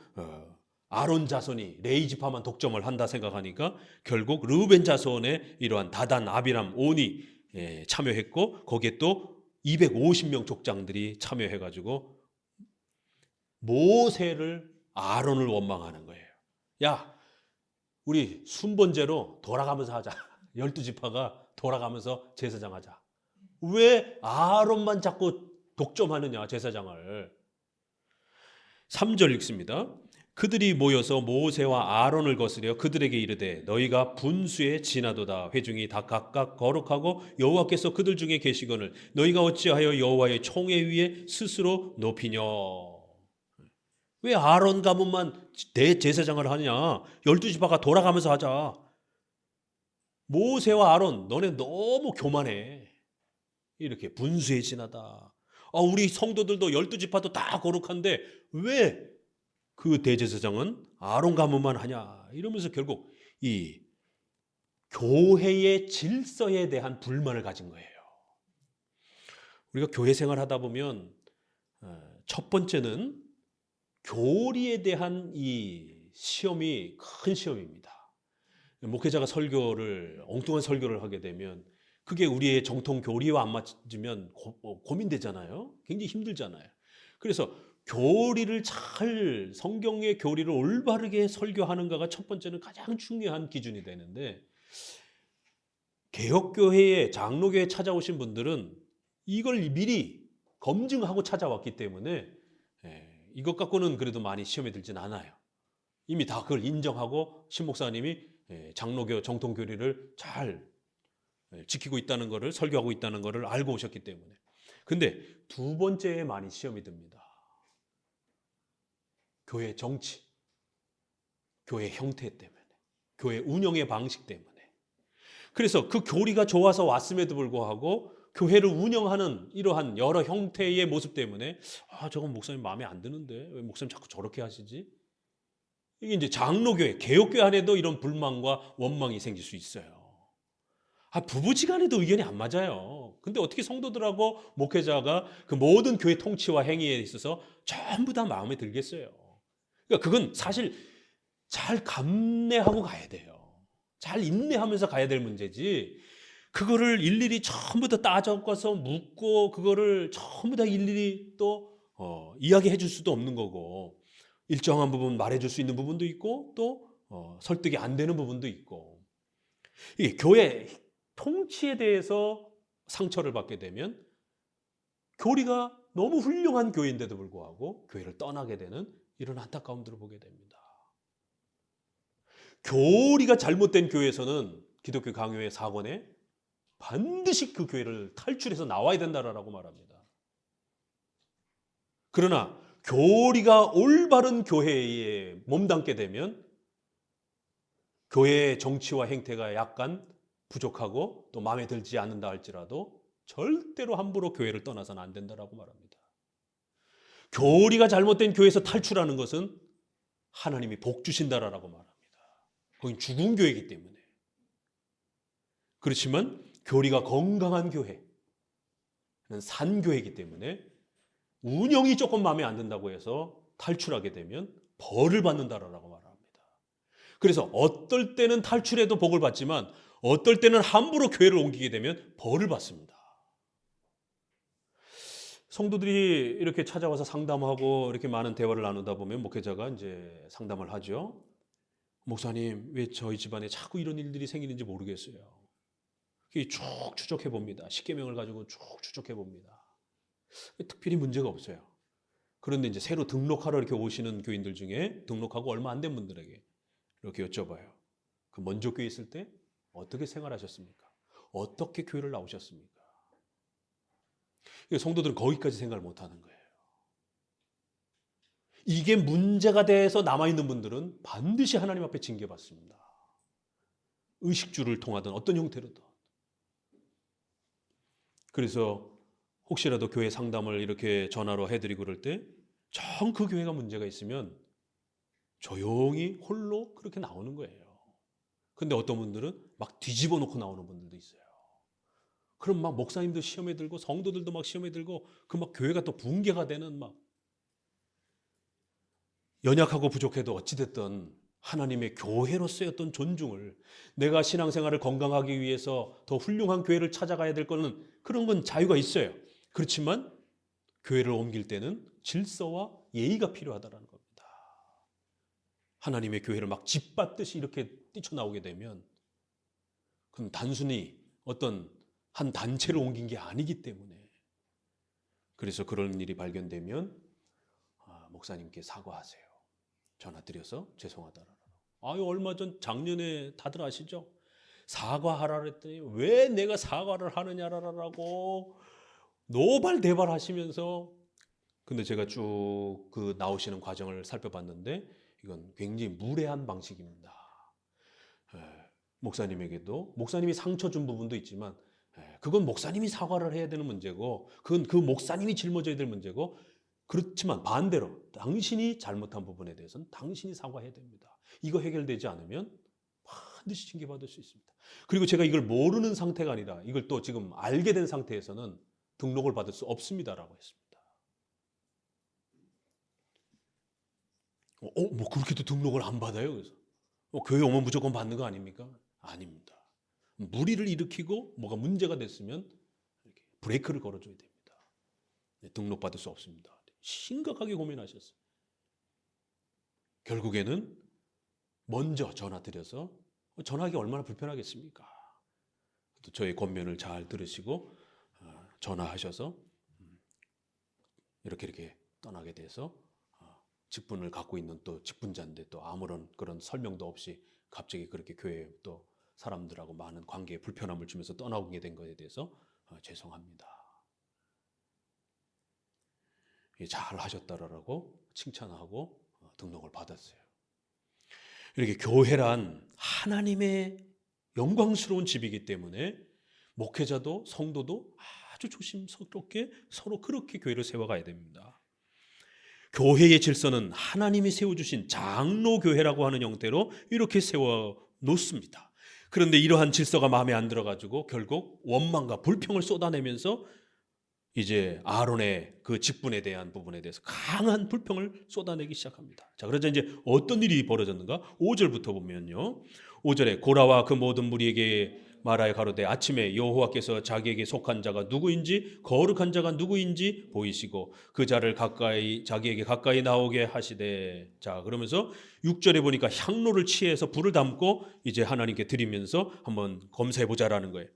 아론 자손이 레위 지파만 독점을 한다 생각하니까 결국 르우벤 자손의 이러한 다단, 아비람, 온이 참여했고 거기에 또 250명 족장들이 참여해가지고 모세를 아론을 원망하는 거예요. 야, 우리 순번제로 돌아가면서 하자. 12지파가 돌아가면서 제사장 하자. 왜 아론만 자꾸 독점하느냐 제사장을. 3절 읽습니다. 그들이 모여서 모세와 아론을 거스려 그들에게 이르되 너희가 분수에 지나도다. 회중이 다 각각 거룩하고 여호와께서 그들 중에 계시거늘 너희가 어찌하여 여호와의 총회 위에 스스로 높이냐. 왜 아론 가문만 대제사장을 하느냐. 12지파가 돌아가면서 하자. 모세와 아론 너네 너무 교만해. 이렇게 분수에 지나다. 우리 성도들도 12지파도 다 거룩한데 왜 그 대제사장은 아론 가문만 하냐. 이러면서 결국 이 교회의 질서에 대한 불만을 가진 거예요. 우리가 교회 생활하다 보면 첫 번째는 교리에 대한 이 시험이 큰 시험입니다. 목회자가 엉뚱한 설교를 하게 되면 그게 우리의 정통 교리와 안 맞으면 고민되잖아요. 굉장히 힘들잖아요. 그래서 교리를 잘 성경의 교리를 올바르게 설교하는가가 첫 번째는 가장 중요한 기준이 되는데 개혁교회에 장로교회에 찾아오신 분들은 이걸 미리 검증하고 찾아왔기 때문에 이것 갖고는 그래도 많이 시험에 들진 않아요. 이미 다 그걸 인정하고 신 목사님이 장로교 정통교리를 잘 지키고 있다는 것을 설교하고 있다는 것을 알고 오셨기 때문에. 근데 두 번째에 많이 시험이 듭니다. 교회 정치, 교회 형태 때문에, 교회 운영의 방식 때문에. 그래서 그 교리가 좋아서 왔음에도 불구하고 교회를 운영하는 이러한 여러 형태의 모습 때문에 저건 목사님 마음에 안 드는데 왜 목사님 자꾸 저렇게 하시지? 이게 이제 장로교회, 개혁교회 안에도 이런 불만과 원망이 생길 수 있어요. 부부지간에도 의견이 안 맞아요. 근데 어떻게 성도들하고 목회자가 그 모든 교회 통치와 행위에 있어서 전부 다 마음에 들겠어요. 그러니까 그건 사실 잘 감내하고 가야 돼요. 잘 인내하면서 가야 될 문제지. 그거를 일일이 전부 다 따져서 묻고 그거를 전부 다 일일이 또 이야기해 줄 수도 없는 거고 일정한 부분 말해 줄 수 있는 부분도 있고 또 설득이 안 되는 부분도 있고. 이게 교회 통치에 대해서 상처를 받게 되면 교리가 너무 훌륭한 교회인데도 불구하고 교회를 떠나게 되는 이런 안타까움들을 보게 됩니다. 교리가 잘못된 교회에서는 기독교 강요의 사건에 반드시 그 교회를 탈출해서 나와야 된다라고 말합니다. 그러나 교리가 올바른 교회에 몸담게 되면 교회의 정치와 행태가 약간 부족하고 또 마음에 들지 않는다 할지라도 절대로 함부로 교회를 떠나서는 안 된다라고 말합니다. 교리가 잘못된 교회에서 탈출하는 것은 하나님이 복 주신다라고 말합니다. 거긴 죽은 교회이기 때문에. 그렇지만 교리가 건강한 교회는 산 교회이기 때문에 운영이 조금 마음에 안 든다고 해서 탈출하게 되면 벌을 받는다라고 말합니다. 그래서 어떨 때는 탈출해도 복을 받지만 어떨 때는 함부로 교회를 옮기게 되면 벌을 받습니다. 성도들이 이렇게 찾아와서 상담하고 이렇게 많은 대화를 나누다 보면 목회자가 이제 상담을 하죠. 목사님, 왜 저희 집안에 자꾸 이런 일들이 생기는지 모르겠어요. 쭉 추적해 봅니다. 십계명을 가지고 쭉 추적해 봅니다. 특별히 문제가 없어요. 그런데 이제 새로 등록하러 이렇게 오시는 교인들 중에 등록하고 얼마 안 된 분들에게 이렇게 여쭤봐요. 그 먼저 교회 있을 때 어떻게 생활하셨습니까? 어떻게 교회를 나오셨습니까? 성도들은 거기까지 생각을 못하는 거예요. 이게 문제가 돼서 남아있는 분들은 반드시 하나님 앞에 징계받습니다. 의식주를 통하든 어떤 형태로든. 그래서 혹시라도 교회 상담을 이렇게 전화로 해드리고 그럴 때 정 그 교회가 문제가 있으면 조용히 홀로 그렇게 나오는 거예요. 근데 어떤 분들은 막 뒤집어 놓고 나오는 분들도 있어요. 그럼 막 목사님도 시험에 들고 성도들도 막 시험에 들고 그 막 교회가 또 붕괴가 되는 막 연약하고 부족해도 어찌됐든 하나님의 교회로 쓰였던 존중을, 내가 신앙생활을 건강하기 위해서 더 훌륭한 교회를 찾아가야 될 거는 그런 건 자유가 있어요. 그렇지만 교회를 옮길 때는 질서와 예의가 필요하다는 겁니다. 하나님의 교회를 막 짓밟듯이 이렇게 뛰쳐나오게 되면 그건 단순히 어떤 한 단체를 옮긴 게 아니기 때문에, 그래서 그런 일이 발견되면 목사님께 사과하세요. 전화 드려서 죄송하다라고. 얼마 전 작년에 다들 아시죠? 사과하라 그랬더니 왜 내가 사과를 하느냐라고 노발대발 하시면서, 근데 제가 쭉 그 나오시는 과정을 살펴봤는데 이건 굉장히 무례한 방식입니다. 목사님에게도 목사님이 상처 준 부분도 있지만 그건 목사님이 사과를 해야 되는 문제고, 그건 그 목사님이 짊어져야 될 문제고, 그렇지만 반대로 당신이 잘못한 부분에 대해서는 당신이 사과해야 됩니다. 이거 해결되지 않으면 반드시 징계받을 수 있습니다. 그리고 제가 이걸 모르는 상태가 아니라 이걸 또 지금 알게 된 상태에서는 등록을 받을 수 없습니다라고 했습니다. 뭐 그렇게도 등록을 안 받아요? 그래서 교회 오면 무조건 받는 거 아닙니까? 아닙니다. 무리를 일으키고 뭐가 문제가 됐으면 이렇게 브레이크를 걸어줘야 됩니다. 등록받을 수 없습니다. 심각하게 고민하셨어요. 결국에는 먼저 전화 드려서, 전화하기 얼마나 불편하겠습니까? 또 저의 권면을 잘 들으시고 전화하셔서 이렇게 떠나게 돼서, 직분을 갖고 있는 또 직분자인데 또 아무런 그런 설명도 없이 갑자기 그렇게 교회에 또 사람들하고 많은 관계에 불편함을 주면서 떠나오게 된 것에 대해서 죄송합니다. 잘 하셨다라고 칭찬하고 등록을 받았어요. 이렇게 교회란 하나님의 영광스러운 집이기 때문에 목회자도 성도도 아주 조심스럽게 서로 그렇게 교회를 세워가야 됩니다. 교회의 질서는 하나님이 세워주신 장로교회라고 하는 형태로 이렇게 세워놓습니다. 그런데 이러한 질서가 마음에 안 들어가지고 결국 원망과 불평을 쏟아내면서 이제 아론의 그 직분에 대한 부분에 대해서 강한 불평을 쏟아내기 시작합니다. 자, 그러자 이제 어떤 일이 벌어졌는가? 5절부터 보면요. 5절에 고라와 그 모든 무리에게 말하여 가로되 아침에 여호와께서 자기에게 속한 자가 누구인지 거룩한 자가 누구인지 보이시고 그 자를 가까이 자기에게 가까이 나오게 하시되. 자, 그러면서 6절에 보니까 향로를 취해서 불을 담고 이제 하나님께 드리면서 한번 검사해 보자라는 거예요.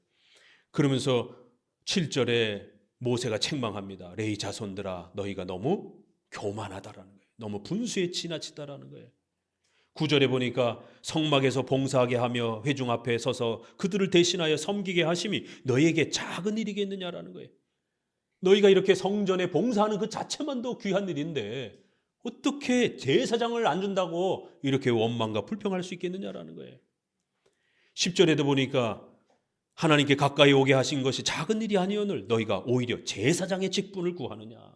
그러면서 7절에 모세가 책망합니다. 레위 자손들아, 너희가 너무 교만하다라는 거예요. 너무 분수에 지나치다라는 거예요. 9절에 보니까 성막에서 봉사하게 하며 회중 앞에 서서 그들을 대신하여 섬기게 하심이 너희에게 작은 일이겠느냐라는 거예요. 너희가 이렇게 성전에 봉사하는 그 자체만도 귀한 일인데 어떻게 제사장을 안 준다고 이렇게 원망과 불평할 수 있겠느냐라는 거예요. 10절에도 보니까 하나님께 가까이 오게 하신 것이 작은 일이 아니오늘 너희가 오히려 제사장의 직분을 구하느냐.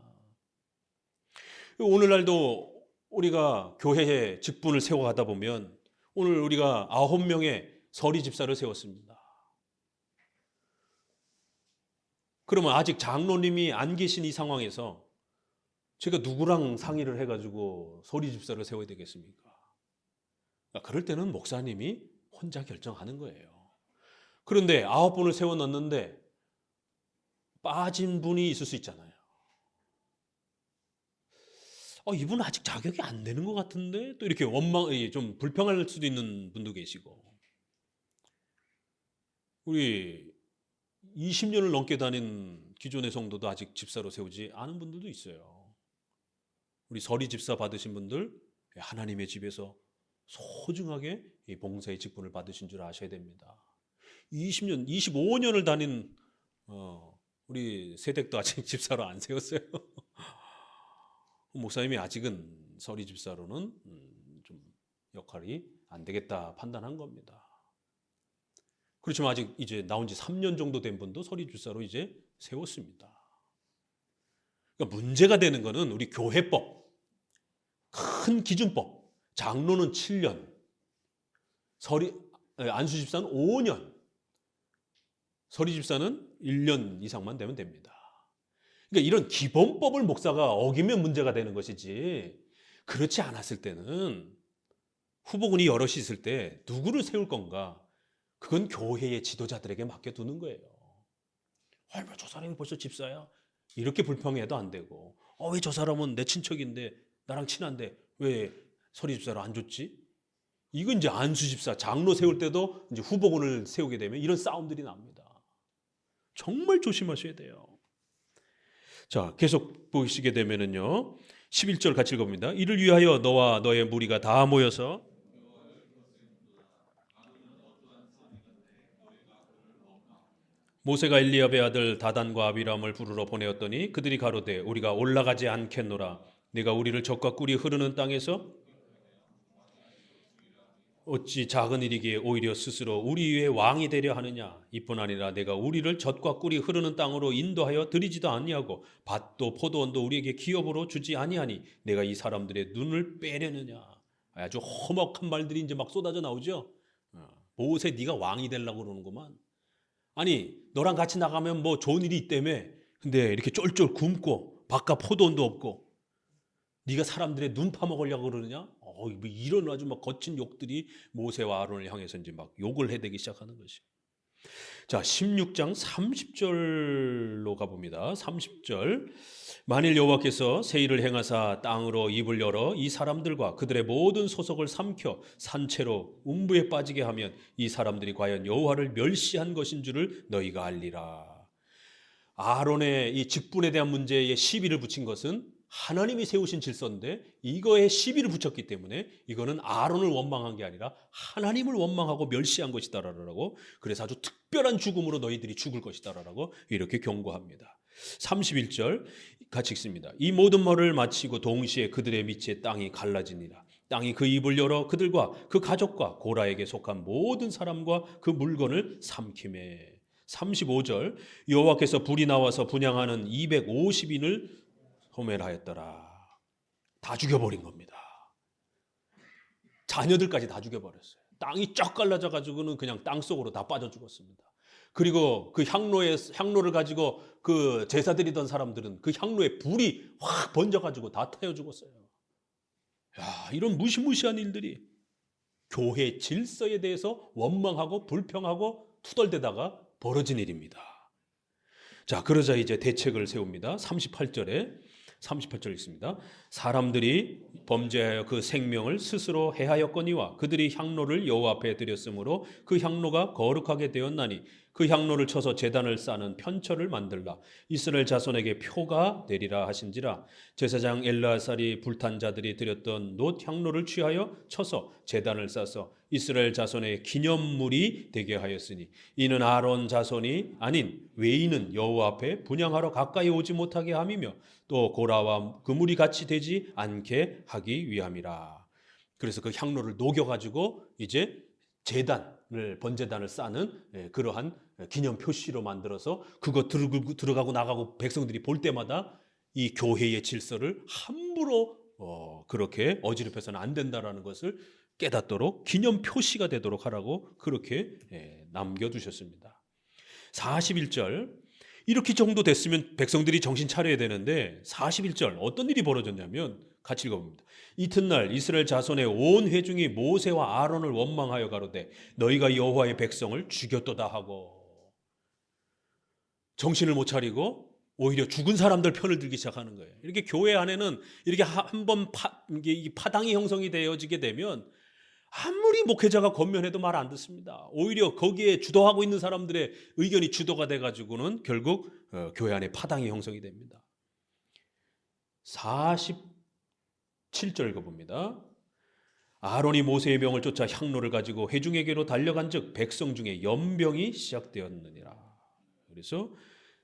오늘날도 우리가 교회에 직분을 세워가다 보면 오늘 우리가 9명의 서리 집사를 세웠습니다. 그러면 아직 장로님이 안 계신 이 상황에서 제가 누구랑 상의를 해가지고 서리 집사를 세워야 되겠습니까? 그럴 때는 목사님이 혼자 결정하는 거예요. 그런데 9분을 세워놨는데 빠진 분이 있을 수 있잖아요. 이분 아직 자격이 안 되는 것 같은데, 또 이렇게 좀 불평할 수도 있는 분도 계시고, 우리 20년을 넘게 다닌 기존의 성도도 아직 집사로 세우지 않은 분들도 있어요. 우리 서리 집사 받으신 분들 하나님의 집에서 소중하게 이 봉사의 직분을 받으신 줄 아셔야 됩니다. 20년, 25년을 다닌 우리 세댁도 아직 집사로 안 세웠어요. 목사님이 아직은 서리 집사로는 좀 역할이 안 되겠다 판단한 겁니다. 그렇지만 아직 이제 나온 지 3년 정도 된 분도 서리 집사로 이제 세웠습니다. 그러니까 문제가 되는 거는 우리 교회법, 큰 기준법. 장로는 7년, 안수 집사는 5년, 서리 집사는 1년 이상만 되면 됩니다. 그러니까 이런 기본법을 목사가 어기면 문제가 되는 것이지, 그렇지 않았을 때는 후보군이 여럿이 있을 때 누구를 세울 건가? 그건 교회의 지도자들에게 맡겨두는 거예요. 왜 저 사람이 벌써 집사야? 이렇게 불평해도 안 되고, 왜 저 사람은 내 친척인데 나랑 친한데 왜 서리집사를 안 줬지? 이건 이제 안수집사, 장로 세울 때도 이제 후보군을 세우게 되면 이런 싸움들이 납니다. 정말 조심하셔야 돼요. 자, 계속 보시게 되면은요, 11절 같이 읽어봅니다. 이를 위하여 너와 너의 무리가 다 모여서 모세가 엘리압의 아들 다단과 아비람을 부르러 보내었더니 그들이 가로되 우리가 올라가지 않겠노라. 네가 우리를 적과 꿀이 흐르는 땅에서 어찌 작은 일이기에 오히려 스스로 우리 위에 왕이 되려 하느냐. 이뿐 아니라 내가 우리를 젖과 꿀이 흐르는 땅으로 인도하여 들이지도 아니하고 밭도 포도원도 우리에게 기업으로 주지 아니하니 내가 이 사람들의 눈을 빼려느냐. 아주 험악한 말들이 이제 막 쏟아져 나오죠. 모세 네가 왕이 되려고 그러는구만. 아니 너랑 같이 나가면 뭐 좋은 일이 있다며. 근데 이렇게 쫄쫄 굶고 밭과 포도원도 없고 네가 사람들의 눈 파먹으려고 그러느냐? 뭐 이런 아주 막 거친 욕들이 모세와 아론을 향해서 이제 막 욕을 해대기 시작하는 것이. 자, 16장 30절로 가봅니다. 30절. 만일 여호와께서 세일을 행하사 땅으로 입을 열어 이 사람들과 그들의 모든 소속을 삼켜 산채로 음부에 빠지게 하면 이 사람들이 과연 여호와를 멸시한 것인 줄을 너희가 알리라. 아론의 이 직분에 대한 문제에 시비를 붙인 것은 하나님이 세우신 질서인데 이거에 시비를 붙였기 때문에 이거는 아론을 원망한 게 아니라 하나님을 원망하고 멸시한 것이다라고, 그래서 아주 특별한 죽음으로 너희들이 죽을 것이다라고 이렇게 경고합니다. 31절 같이 읽습니다. 이 모든 말을 마치고 동시에 그들의 밑에 땅이 갈라지니라. 땅이 그 입을 열어 그들과 그 가족과 고라에게 속한 모든 사람과 그 물건을 삼키매. 35절 여호와께서 불이 나와서 분향하는 250인을 소멸하였더라. 다 죽여버린 겁니다. 자녀들까지 다 죽여버렸어요. 땅이 쫙 갈라져 가지고는 그냥 땅 속으로 다 빠져 죽었습니다. 그리고 그 향로를 가지고 그 제사 드리던 사람들은 그 향로에 불이 확 번져 가지고 다 타여 죽었어요. 야, 이런 무시무시한 일들이 교회 질서에 대해서 원망하고 불평하고 투덜대다가 벌어진 일입니다. 자, 그러자 이제 대책을 세웁니다. 38절 있습니다. 사람들이 범죄하여 그 생명을 스스로 해하였거니와 그들이 향로를 여호와 앞에 드렸으므로 그 향로가 거룩하게 되었나니 그 향로를 쳐서 제단을 쌓는 편처를 만들라. 이스라엘 자손에게 표가 되리라 하신지라. 제사장 엘르아살이 불탄 자들이 드렸던 놋 향로를 취하여 쳐서 제단을 쌓아서 이스라엘 자손의 기념물이 되게 하였으니 이는 아론 자손이 아닌 외인은 여호와 앞에 분향하러 가까이 오지 못하게 함이며 또 고라와 그물이 같이 되지 않게 하기 위함이라. 그래서 그 향로를 녹여가지고 이제 번제단을 쌓는 그러한 기념 표시로 만들어서 그거 들어가고 나가고 백성들이 볼 때마다 이 교회의 질서를 함부로 그렇게 어지럽혀서는 안 된다라는 것을 깨닫도록 기념 표시가 되도록 하라고 그렇게 남겨두셨습니다. 41절 이렇게 정도 됐으면 백성들이 정신 차려야 되는데 41절 어떤 일이 벌어졌냐면 같이 읽어봅니다. 이튿날 이스라엘 자손의 온 회중이 모세와 아론을 원망하여 가로되 너희가 여호와의 백성을 죽였도다 하고 정신을 못 차리고 오히려 죽은 사람들 편을 들기 시작하는 거예요. 이렇게 교회 안에는 이렇게 한번 파당이 형성이 되어지게 되면 아무리 목회자가 권면해도 말 안 듣습니다. 오히려 거기에 주도하고 있는 사람들의 의견이 주도가 돼가지고는 결국 교회 안에 파당이 형성이 됩니다. 47절 읽어봅니다. 아론이 모세의 명을 쫓아 향로를 가지고 회중에게로 달려간즉 백성 중에 연병이 시작되었느니라. 그래서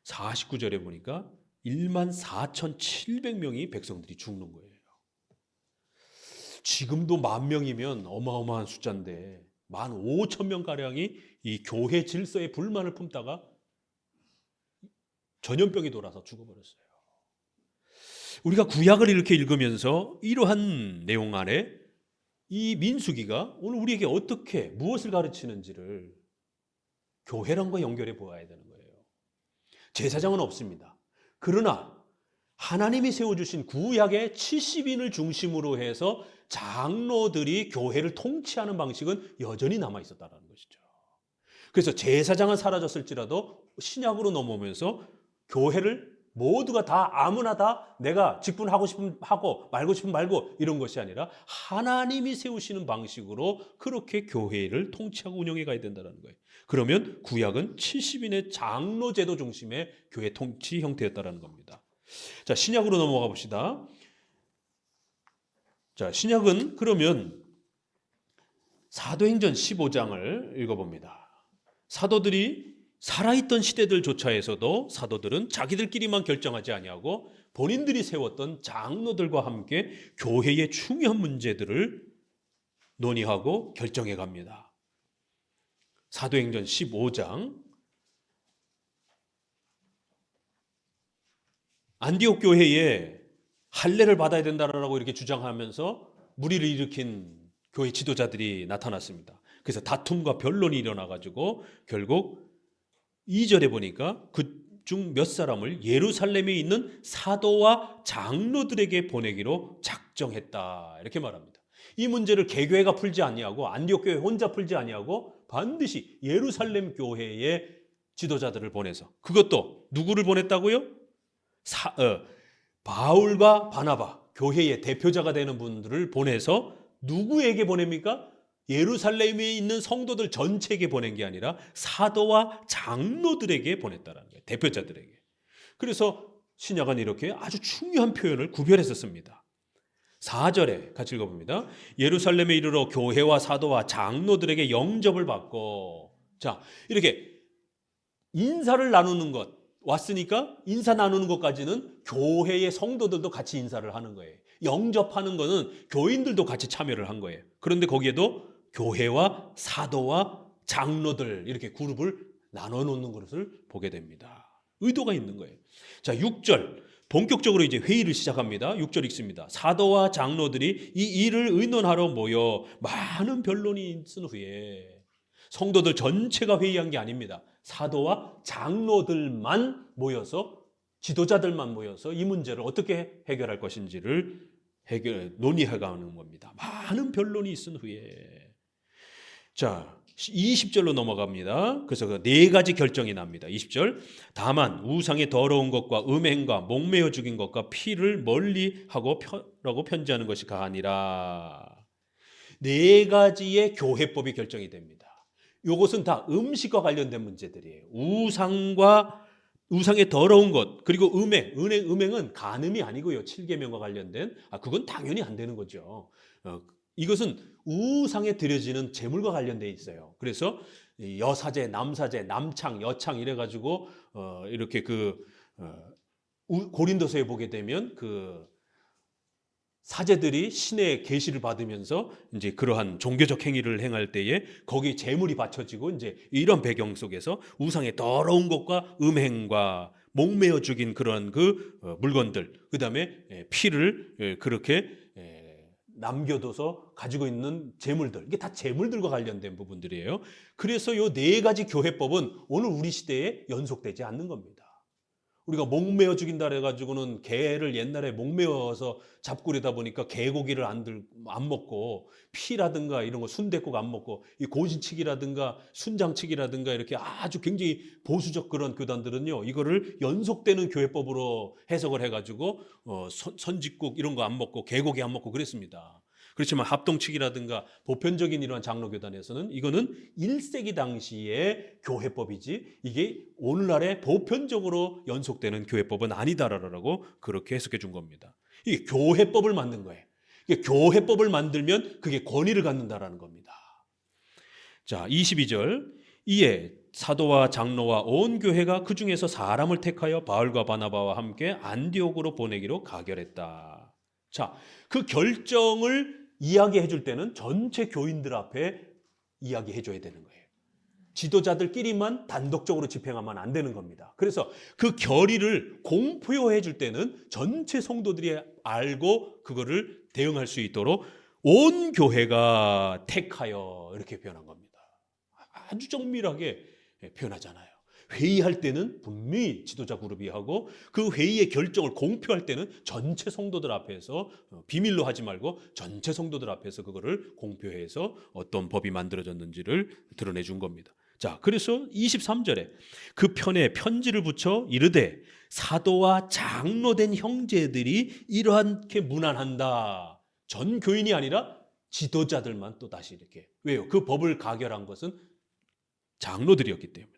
49절에 보니까 14,700명이 백성들이 죽는 거예요. 지금도 10,000명이면 어마어마한 숫자인데 15,000명가량이 이 교회 질서에 불만을 품다가 전염병이 돌아서 죽어버렸어요. 우리가 구약을 이렇게 읽으면서 이러한 내용 안에 이 민수기가 오늘 우리에게 어떻게 무엇을 가르치는지를 교회랑과 연결해 보아야 되는 거예요. 제사장은 없습니다. 그러나 하나님이 세워주신 구약의 70인을 중심으로 해서 장로들이 교회를 통치하는 방식은 여전히 남아있었다는 것이죠. 그래서 제사장은 사라졌을지라도 신약으로 넘어오면서 교회를 모두가 다 아무나 다 내가 직분하고 싶으면 하고 말고 싶으면 말고 이런 것이 아니라 하나님이 세우시는 방식으로 그렇게 교회를 통치하고 운영해 가야 된다는 거예요. 그러면 구약은 70인의 장로 제도 중심의 교회 통치 형태였다는 겁니다. 자, 신약으로 넘어가 봅시다. 자, 신약은 그러면 사도행전 15장을 읽어봅니다. 사도들이 살아있던 시대들조차에서도 사도들은 자기들끼리만 결정하지 아니하고 본인들이 세웠던 장로들과 함께 교회의 중요한 문제들을 논의하고 결정해 갑니다. 사도행전 15장 안디옥 교회에 할례를 받아야 된다라고 이렇게 주장하면서 무리를 일으킨 교회 지도자들이 나타났습니다. 그래서 다툼과 변론이 일어나가지고 결국 2절에 보니까 그중 몇 사람을 예루살렘에 있는 사도와 장로들에게 보내기로 작정했다 이렇게 말합니다. 이 문제를 개교회가 풀지 아니하고 안디옥 교회 혼자 풀지 아니하고 반드시 예루살렘 교회의 지도자들을 보내서, 그것도 누구를 보냈다고요? 바울과 바나바, 교회의 대표자가 되는 분들을 보내서 누구에게 보냅니까? 예루살렘에 있는 성도들 전체에게 보낸 게 아니라 사도와 장로들에게 보냈다는 거예요. 대표자들에게. 그래서 신약은 이렇게 아주 중요한 표현을 구별해서 씁니다. 4절에 같이 읽어봅니다. 예루살렘에 이르러 교회와 사도와 장로들에게 영접을 받고, 자, 이렇게 인사를 나누는 것, 왔으니까 인사 나누는 것까지는 교회의 성도들도 같이 인사를 하는 거예요. 영접하는 거는 교인들도 같이 참여를 한 거예요. 그런데 거기에도 교회와 사도와 장로들 이렇게 그룹을 나눠 놓는 것을 보게 됩니다. 의도가 있는 거예요. 자, 6절 본격적으로 이제 회의를 시작합니다. 6절 읽습니다. 사도와 장로들이 이 일을 의논하러 모여 많은 변론이 있은 후에, 성도들 전체가 회의한 게 아닙니다. 사도와 장로들만 모여서, 지도자들만 모여서 이 문제를 어떻게 해결할 것인지를 논의해가는 겁니다. 많은 변론이 있은 후에. 자, 20절로 넘어갑니다. 그래서 그 네 가지 결정이 납니다. 20절. 다만 우상의 더러운 것과 음행과 목매어 죽인 것과 피를 멀리하고 라고 편지하는 것이 가하니라. 네 가지의 교회법이 결정이 됩니다. 이것은 다 음식과 관련된 문제들이에요. 우상의 더러운 것, 그리고 음행은 간음이 아니고요. 7계명과 관련된, 그건 당연히 안 되는 거죠. 이것은 우상에 드려지는 제물과 관련되어 있어요. 그래서 여사제, 남사제, 남창, 여창 이래가지고 이렇게 고린도서에 보게 되면 그 사제들이 신의 계시를 받으면서 이제 그러한 종교적 행위를 행할 때에 거기에 제물이 바쳐지고, 이제 이런 배경 속에서 우상의 더러운 것과 음행과 목매어 죽인 그런 물건들, 그 다음에 피를 그렇게 남겨둬서 가지고 있는 제물들, 이게 다 제물들과 관련된 부분들이에요. 그래서 이 네 가지 교회법은 오늘 우리 시대에 연속되지 않는 겁니다. 우리가 목매어 죽인다 해가지고는 개를 옛날에 목매어서 잡고 그러다 보니까 개고기를 안 먹고, 피라든가 이런 거 순댓국 안 먹고, 이 고신치기라든가 순장치기라든가 이렇게 아주 굉장히 보수적 그런 교단들은요, 이거를 연속되는 교회법으로 해석을 해가지고 선짓국 이런 거 안 먹고 개고기 안 먹고 그랬습니다. 그렇지만 합동치기라든가 보편적인 이러한 장로교단에서는 이거는 1세기 당시의 교회법이지 이게 오늘날의 보편적으로 연속되는 교회법은 아니다라고 그렇게 해석해 준 겁니다. 이게 교회법을 만든 거예요. 이게 교회법을 만들면 그게 권위를 갖는다라는 겁니다. 자, 22절. 이에 사도와 장로와 온 교회가 그 중에서 사람을 택하여 바울과 바나바와 함께 안디옥으로 보내기로 가결했다. 자, 그 결정을 이야기해 줄 때는 전체 교인들 앞에 이야기해 줘야 되는 거예요. 지도자들끼리만 단독적으로 집행하면 안 되는 겁니다. 그래서 그 결의를 공표해 줄 때는 전체 성도들이 알고 그거를 대응할 수 있도록 온 교회가 택하여 이렇게 표현한 겁니다. 아주 정밀하게 표현하잖아요. 회의할 때는 분명히 지도자 그룹이 하고 그 회의의 결정을 공표할 때는 전체 성도들 앞에서 비밀로 하지 말고 전체 성도들 앞에서 그거를 공표해서 어떤 법이 만들어졌는지를 드러내 준 겁니다. 자, 그래서 23절에 그 편에 편지를 붙여 이르되 사도와 장로된 형제들이 이러한게 문안한다. 전 교인이 아니라 지도자들만 또 다시 이렇게. 왜요? 그 법을 가결한 것은 장로들이었기 때문에.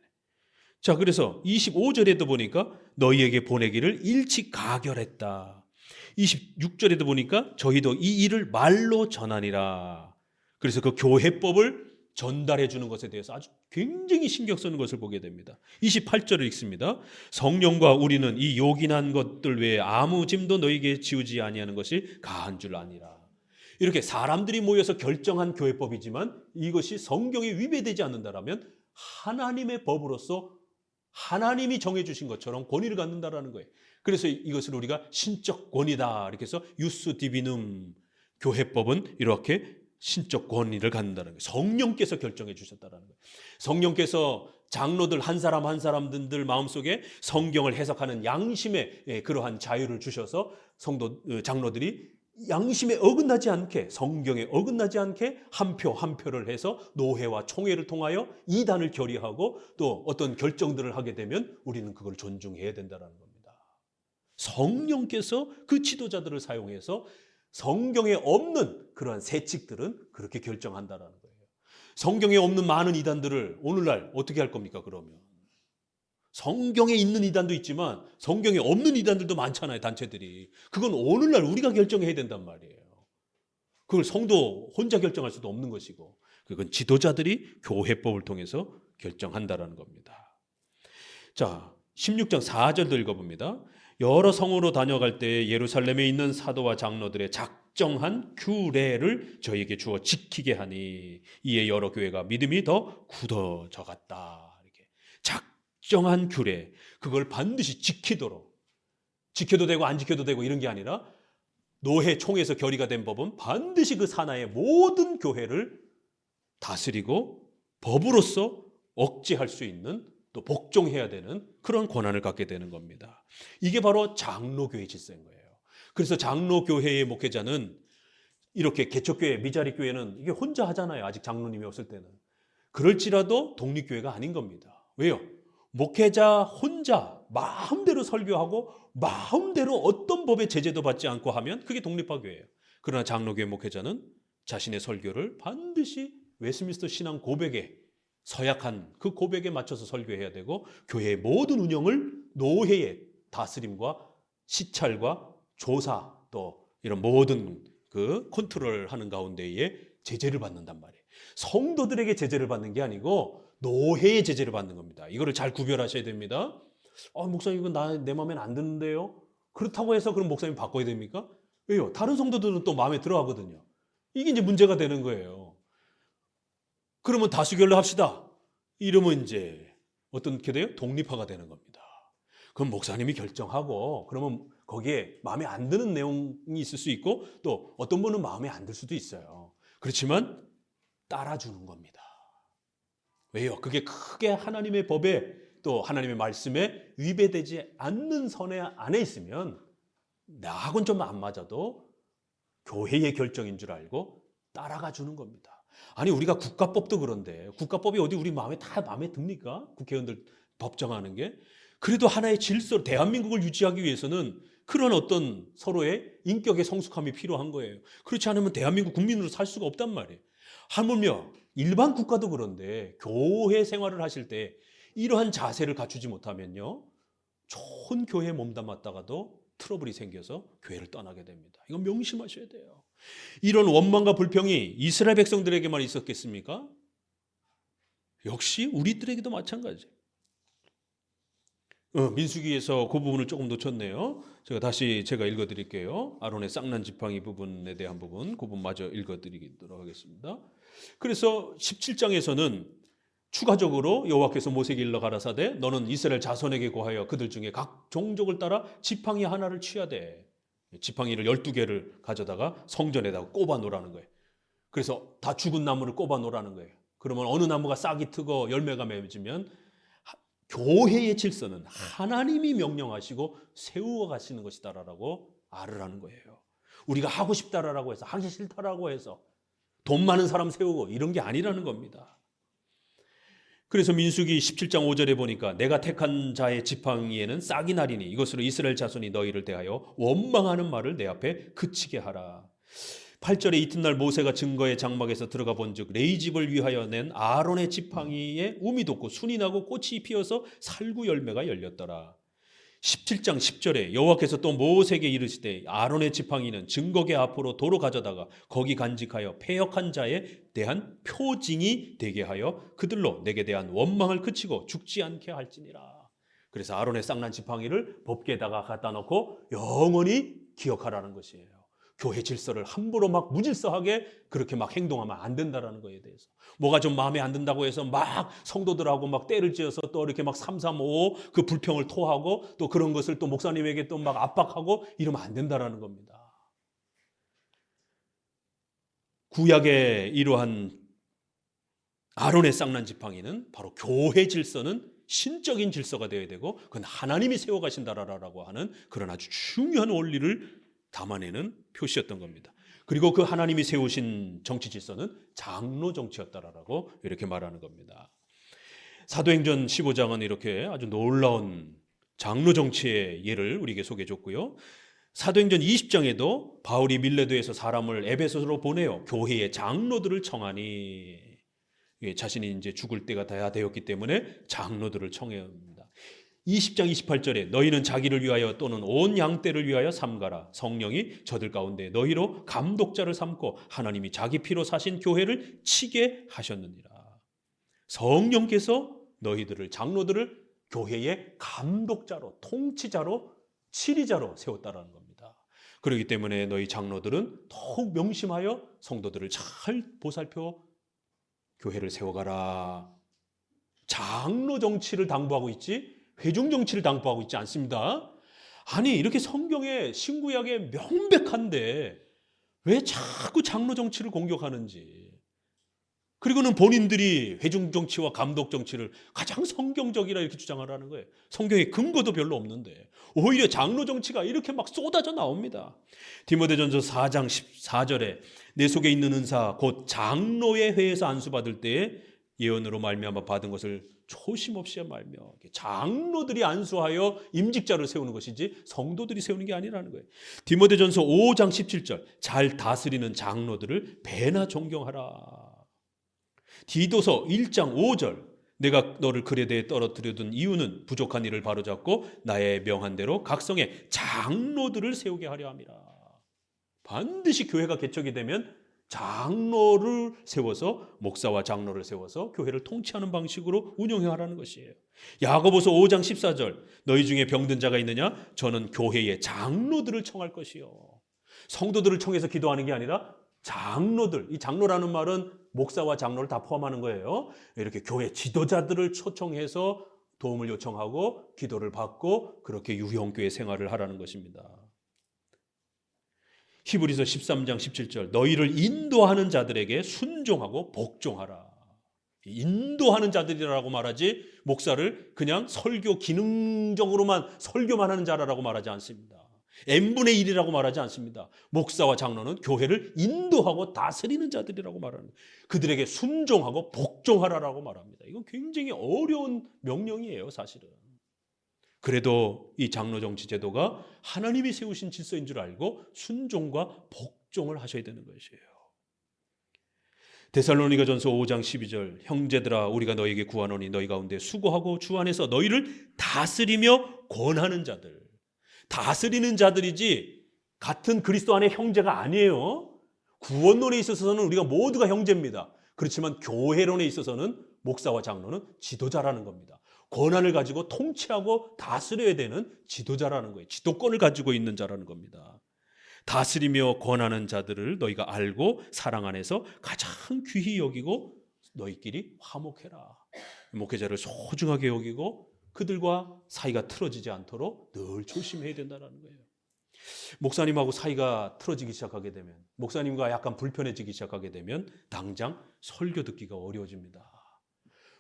자, 그래서 25절에도 보니까 너희에게 보내기를 일찍 가결했다. 26절에도 보니까 저희도 이 일을 말로 전하니라. 그래서 그 교회법을 전달해 주는 것에 대해서 아주 굉장히 신경 쓰는 것을 보게 됩니다. 28절을 읽습니다. 성령과 우리는 이 요긴한 것들 외에 아무 짐도 너희에게 지우지 아니하는 것이 가한 줄 아니라. 이렇게 사람들이 모여서 결정한 교회법이지만 이것이 성경에 위배되지 않는다라면 하나님의 법으로서 하나님이 정해주신 것처럼 권위를 갖는다라는 거예요. 그래서 이것을 우리가 신적 권위다 이렇게 해서 유스 디비눔, 교회법은 이렇게 신적 권위를 갖는다는 거예요. 성령께서 결정해 주셨다라는 거예요. 성령께서 장로들 한 사람 한 사람들 마음속에 성경을 해석하는 양심의 그러한 자유를 주셔서 장로들이 양심에 어긋나지 않게, 성경에 어긋나지 않게 한 표 한 표를 해서 노회와 총회를 통하여 이단을 결의하고 또 어떤 결정들을 하게 되면 우리는 그걸 존중해야 된다는 겁니다. 성령께서 그 지도자들을 사용해서 성경에 없는 그러한 세칙들은 그렇게 결정한다는 거예요. 성경에 없는 많은 이단들을 오늘날 어떻게 할 겁니까, 그러면? 성경에 있는 이단도 있지만 성경에 없는 이단들도 많잖아요, 단체들이. 그건 오늘날 우리가 결정해야 된단 말이에요. 그걸 성도 혼자 결정할 수도 없는 것이고, 그건 지도자들이 교회법을 통해서 결정한다라는 겁니다. 자, 16장 4절도 읽어봅니다. 여러 성으로 다녀갈 때 예루살렘에 있는 사도와 장로들의 작정한 규례를 저희에게 주어 지키게 하니 이에 여러 교회가 믿음이 더 굳어져 갔다. 이렇게 작정한 규례, 그걸 반드시 지키도록, 지켜도 되고 안 지켜도 되고 이런 게 아니라 노회 총회에서 결의가 된 법은 반드시 그 산하의 모든 교회를 다스리고 법으로서 억제할 수 있는, 또 복종해야 되는 그런 권한을 갖게 되는 겁니다. 이게 바로 장로교회 질서인 거예요. 그래서 장로교회의 목회자는 이렇게 개척교회, 미자립교회는 이게 혼자 하잖아요. 아직 장로님이 없을 때는. 그럴지라도 독립교회가 아닌 겁니다. 왜요? 목회자 혼자 마음대로 설교하고 마음대로 어떤 법의 제재도 받지 않고 하면 그게 독립화교회예요. 그러나 장로교회 목회자는 자신의 설교를 반드시 웨스민스터 신앙 고백에 서약한 그 고백에 맞춰서 설교해야 되고, 교회의 모든 운영을 노회의 다스림과 시찰과 조사, 또 이런 모든 그 컨트롤을 하는 가운데에 제재를 받는단 말이에요. 성도들에게 제재를 받는 게 아니고 노회의 제재를 받는 겁니다. 이거를 잘 구별하셔야 됩니다. 목사님 이건 내 마음에 안 드는데요. 그렇다고 해서 그럼 목사님 바꿔야 됩니까? 왜요? 다른 성도들은 또 마음에 들어 하거든요. 이게 이제 문제가 되는 거예요. 그러면 다수결로 합시다. 이러면 이제 어떻게 돼요? 독립화가 되는 겁니다. 그럼 목사님이 결정하고, 그러면 거기에 마음에 안 드는 내용이 있을 수 있고, 또 어떤 분은 마음에 안 들 수도 있어요. 그렇지만 따라주는 겁니다. 왜요? 그게 크게 하나님의 법에, 또 하나님의 말씀에 위배되지 않는 선에 안에 있으면 나하고는 좀 안 맞아도 교회의 결정인 줄 알고 따라가 주는 겁니다. 아니, 우리가 국가법도 그런데 국가법이 어디 우리 마음에 듭니까? 국회의원들 법 정하는 게. 그래도 하나의 질서, 대한민국을 유지하기 위해서는 그런 어떤 서로의 인격의 성숙함이 필요한 거예요. 그렇지 않으면 대한민국 국민으로 살 수가 없단 말이에요. 하물며 일반 국가도 그런데 교회 생활을 하실 때 이러한 자세를 갖추지 못하면요, 좋은 교회에 몸담았다가도 트러블이 생겨서 교회를 떠나게 됩니다. 이건 명심하셔야 돼요. 이런 원망과 불평이 이스라엘 백성들에게만 있었겠습니까? 역시 우리들에게도 마찬가지예요. 민수기에서 그 부분을 조금 놓쳤네요. 제가 읽어드릴게요. 아론의 쌍난 지팡이 부분에 대한 부분, 그 부분 마저 읽어드리도록 하겠습니다. 그래서 17장에서는 추가적으로 여호와께서 모세에게 일러 가라사대 너는 이스라엘 자손에게 고하여 그들 중에 각 종족을 따라 지팡이 하나를 취하되, 지팡이를 12개를 가져다가 성전에다가 꼽아 놓으라는 거예요. 그래서 다 죽은 나무를 꼽아 놓으라는 거예요. 그러면 어느 나무가 싹이 트고 열매가 맺으면 교회의 질서는 하나님이 명령하시고 세우어 가시는 것이다라고 알으라는 거예요. 우리가 하고 싶다라고 해서, 하기 싫다라고 해서 돈 많은 사람 세우고 이런 게 아니라는 겁니다. 그래서 민수기 17장 5절에 보니까 내가 택한 자의 지팡이에는 싹이 나리니 이것으로 이스라엘 자손이 너희를 대하여 원망하는 말을 내 앞에 그치게 하라. 8절에 이튿날 모세가 증거의 장막에서 들어가 본즉 레이집을 위하여 낸 아론의 지팡이에 움이 돋고 순이 나고 꽃이 피어서 살구 열매가 열렸더라. 17장 10절에 여호와께서 또 모세에게 이르시되 아론의 지팡이는 증거계 앞으로 도로 가져다가 거기 간직하여 패역한 자에 대한 표징이 되게 하여 그들로 내게 대한 원망을 그치고 죽지 않게 할지니라. 그래서 아론의 쌍난 지팡이를 법궤에다가 갖다 놓고 영원히 기억하라는 것이에요. 교회 질서를 함부로 막 무질서하게 그렇게 막 행동하면 안 된다라는 거에 대해서. 뭐가 좀 마음에 안 든다고 해서 막 성도들하고 막 때를 지어서 또 이렇게 막 335 그 불평을 토하고 또 그런 것을 또 목사님에게 또 막 압박하고 이러면 안 된다라는 겁니다. 구약의 이러한 아론의 쌍난 지팡이는 바로 교회 질서는 신적인 질서가 되어야 되고 그건 하나님이 세워가신다라고 하는 그런 아주 중요한 원리를 담아내는 표시였던 겁니다. 그리고 그 하나님이 세우신 정치 질서는 장로 정치였다라고 이렇게 말하는 겁니다. 사도행전 15장은 이렇게 아주 놀라운 장로 정치의 예를 우리에게 소개해 줬고요. 사도행전 20장에도 바울이 밀레도에서 사람을 에베소로 보내요. 교회의 장로들을 청하니 자신이 이제 죽을 때가 다 되었기 때문에 장로들을 청해옵니다. 20장 28절에 너희는 자기를 위하여 또는 온 양떼를 위하여 삼가라. 성령이 저들 가운데 너희로 감독자를 삼고 하나님이 자기 피로 사신 교회를 치게 하셨느니라. 성령께서 너희들을 장로들을 교회의 감독자로 통치자로 치리자로 세웠다라는 겁니다. 그렇기 때문에 너희 장로들은 더욱 명심하여 성도들을 잘 보살펴 교회를 세워가라. 장로 정치를 당부하고 있지 회중 정치를 당부하고 있지 않습니다. 아니 이렇게 성경에 신구약에 명백한데 왜 자꾸 장로 정치를 공격하는지. 그리고는 본인들이 회중 정치와 감독 정치를 가장 성경적이라 이렇게 주장하라는 거예요. 성경에 근거도 별로 없는데 오히려 장로 정치가 이렇게 막 쏟아져 나옵니다. 디모데전서 4장 14절에 내 속에 있는 은사 곧 장로의 회에서 안수받을 때에 예언으로 말미암아 받은 것을 초심 없이 말며 장로들이 안수하여 임직자를 세우는 것이지 성도들이 세우는 게 아니라는 거예요. 디모데전서 5장 17절 잘 다스리는 장로들을 배나 존경하라. 디도서 1장 5절 내가 너를 글에 대해 떨어뜨려둔 이유는 부족한 일을 바로잡고 나의 명한 대로 각성의 장로들을 세우게 하려 함이라. 반드시 교회가 개척이 되면 장로를 세워서 목사와 장로를 세워서 교회를 통치하는 방식으로 운영해 하라는 것이에요. 야고보서 5장 14절 너희 중에 병든 자가 있느냐? 저는 교회의 장로들을 청할 것이요. 성도들을 청해서 기도하는 게 아니라 장로들, 이 장로라는 말은 목사와 장로를 다 포함하는 거예요. 이렇게 교회 지도자들을 초청해서 도움을 요청하고 기도를 받고 그렇게 유형교회 생활을 하라는 것입니다. 히브리서 13장 17절 너희를 인도하는 자들에게 순종하고 복종하라. 인도하는 자들이라고 말하지 목사를 그냥 설교 기능적으로만 설교만 하는 자라고 말하지 않습니다. n분의 1이라고 말하지 않습니다. 목사와 장로는 교회를 인도하고 다스리는 자들이라고 말하는 거예요. 그들에게 순종하고 복종하라라고 말합니다. 이건 굉장히 어려운 명령이에요, 사실은. 그래도 이 장로 정치 제도가 하나님이 세우신 질서인 줄 알고 순종과 복종을 하셔야 되는 것이에요. 데살로니가전서 5장 12절 형제들아 우리가 너에게 구하노니 너희 가운데 수고하고 주 안에서 너희를 다스리며 권하는 자들. 다스리는 자들이지 같은 그리스도 안의 형제가 아니에요. 구원론에 있어서는 우리가 모두가 형제입니다. 그렇지만 교회론에 있어서는 목사와 장로는 지도자라는 겁니다. 권한을 가지고 통치하고 다스려야 되는 지도자라는 거예요. 지도권을 가지고 있는 자라는 겁니다. 다스리며 권하는 자들을 너희가 알고 사랑 안에서 가장 귀히 여기고 너희끼리 화목해라. 목회자를 소중하게 여기고 그들과 사이가 틀어지지 않도록 늘 조심해야 된다는 거예요. 목사님하고 사이가 틀어지기 시작하게 되면 목사님과 약간 불편해지기 시작하게 되면 당장 설교 듣기가 어려워집니다.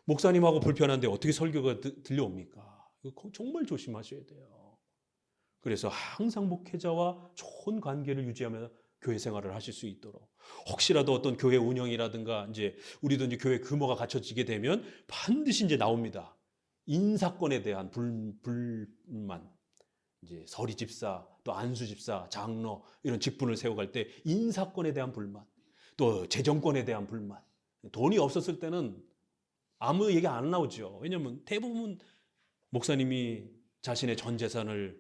목사님하고 불편한데 어떻게 설교가 들려옵니까? 이거 정말 조심하셔야 돼요. 그래서 항상 목회자와 좋은 관계를 유지하면서 교회 생활을 하실 수 있도록, 혹시라도 어떤 교회 운영이라든가 이제 우리도 이제 교회 규모가 갖춰지게 되면 반드시 이제 나옵니다. 인사권에 대한 불만, 이제 서리 집사, 또 안수 집사, 장로 이런 직분을 세워갈 때 인사권에 대한 불만, 또 재정권에 대한 불만. 돈이 없었을 때는 아무 얘기 안 나오죠. 왜냐하면 대부분 목사님이 자신의 전 재산을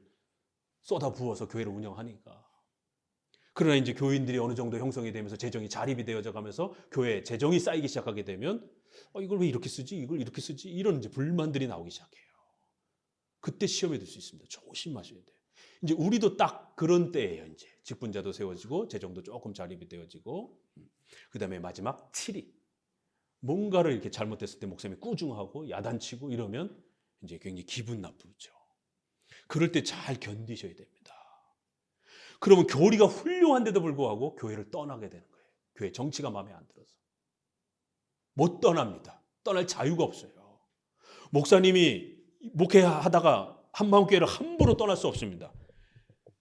쏟아 부어서 교회를 운영하니까. 그러나 이제 교인들이 어느 정도 형성이 되면서 재정이 자립이 되어져 가면서 교회 재정이 쌓이기 시작하게 되면 이걸 왜 이렇게 쓰지? 이걸 이렇게 쓰지? 이런 이제 불만들이 나오기 시작해요. 그때 시험에 들 수 있습니다. 조심하셔야 돼요. 이제 우리도 딱 그런 때예요. 이제 직분자도 세워지고 재정도 조금 자립이 되어지고, 그다음에 마지막 7위. 뭔가를 이렇게 잘못됐을 때 목사님이 꾸중하고 야단치고 이러면 이제 굉장히 기분 나쁘죠. 그럴 때 잘 견디셔야 됩니다. 그러면 교리가 훌륭한데도 불구하고 교회를 떠나게 되는 거예요. 교회 정치가 마음에 안 들어서. 못 떠납니다. 떠날 자유가 없어요. 목사님이 목회하다가 한마음교회를 함부로 떠날 수 없습니다.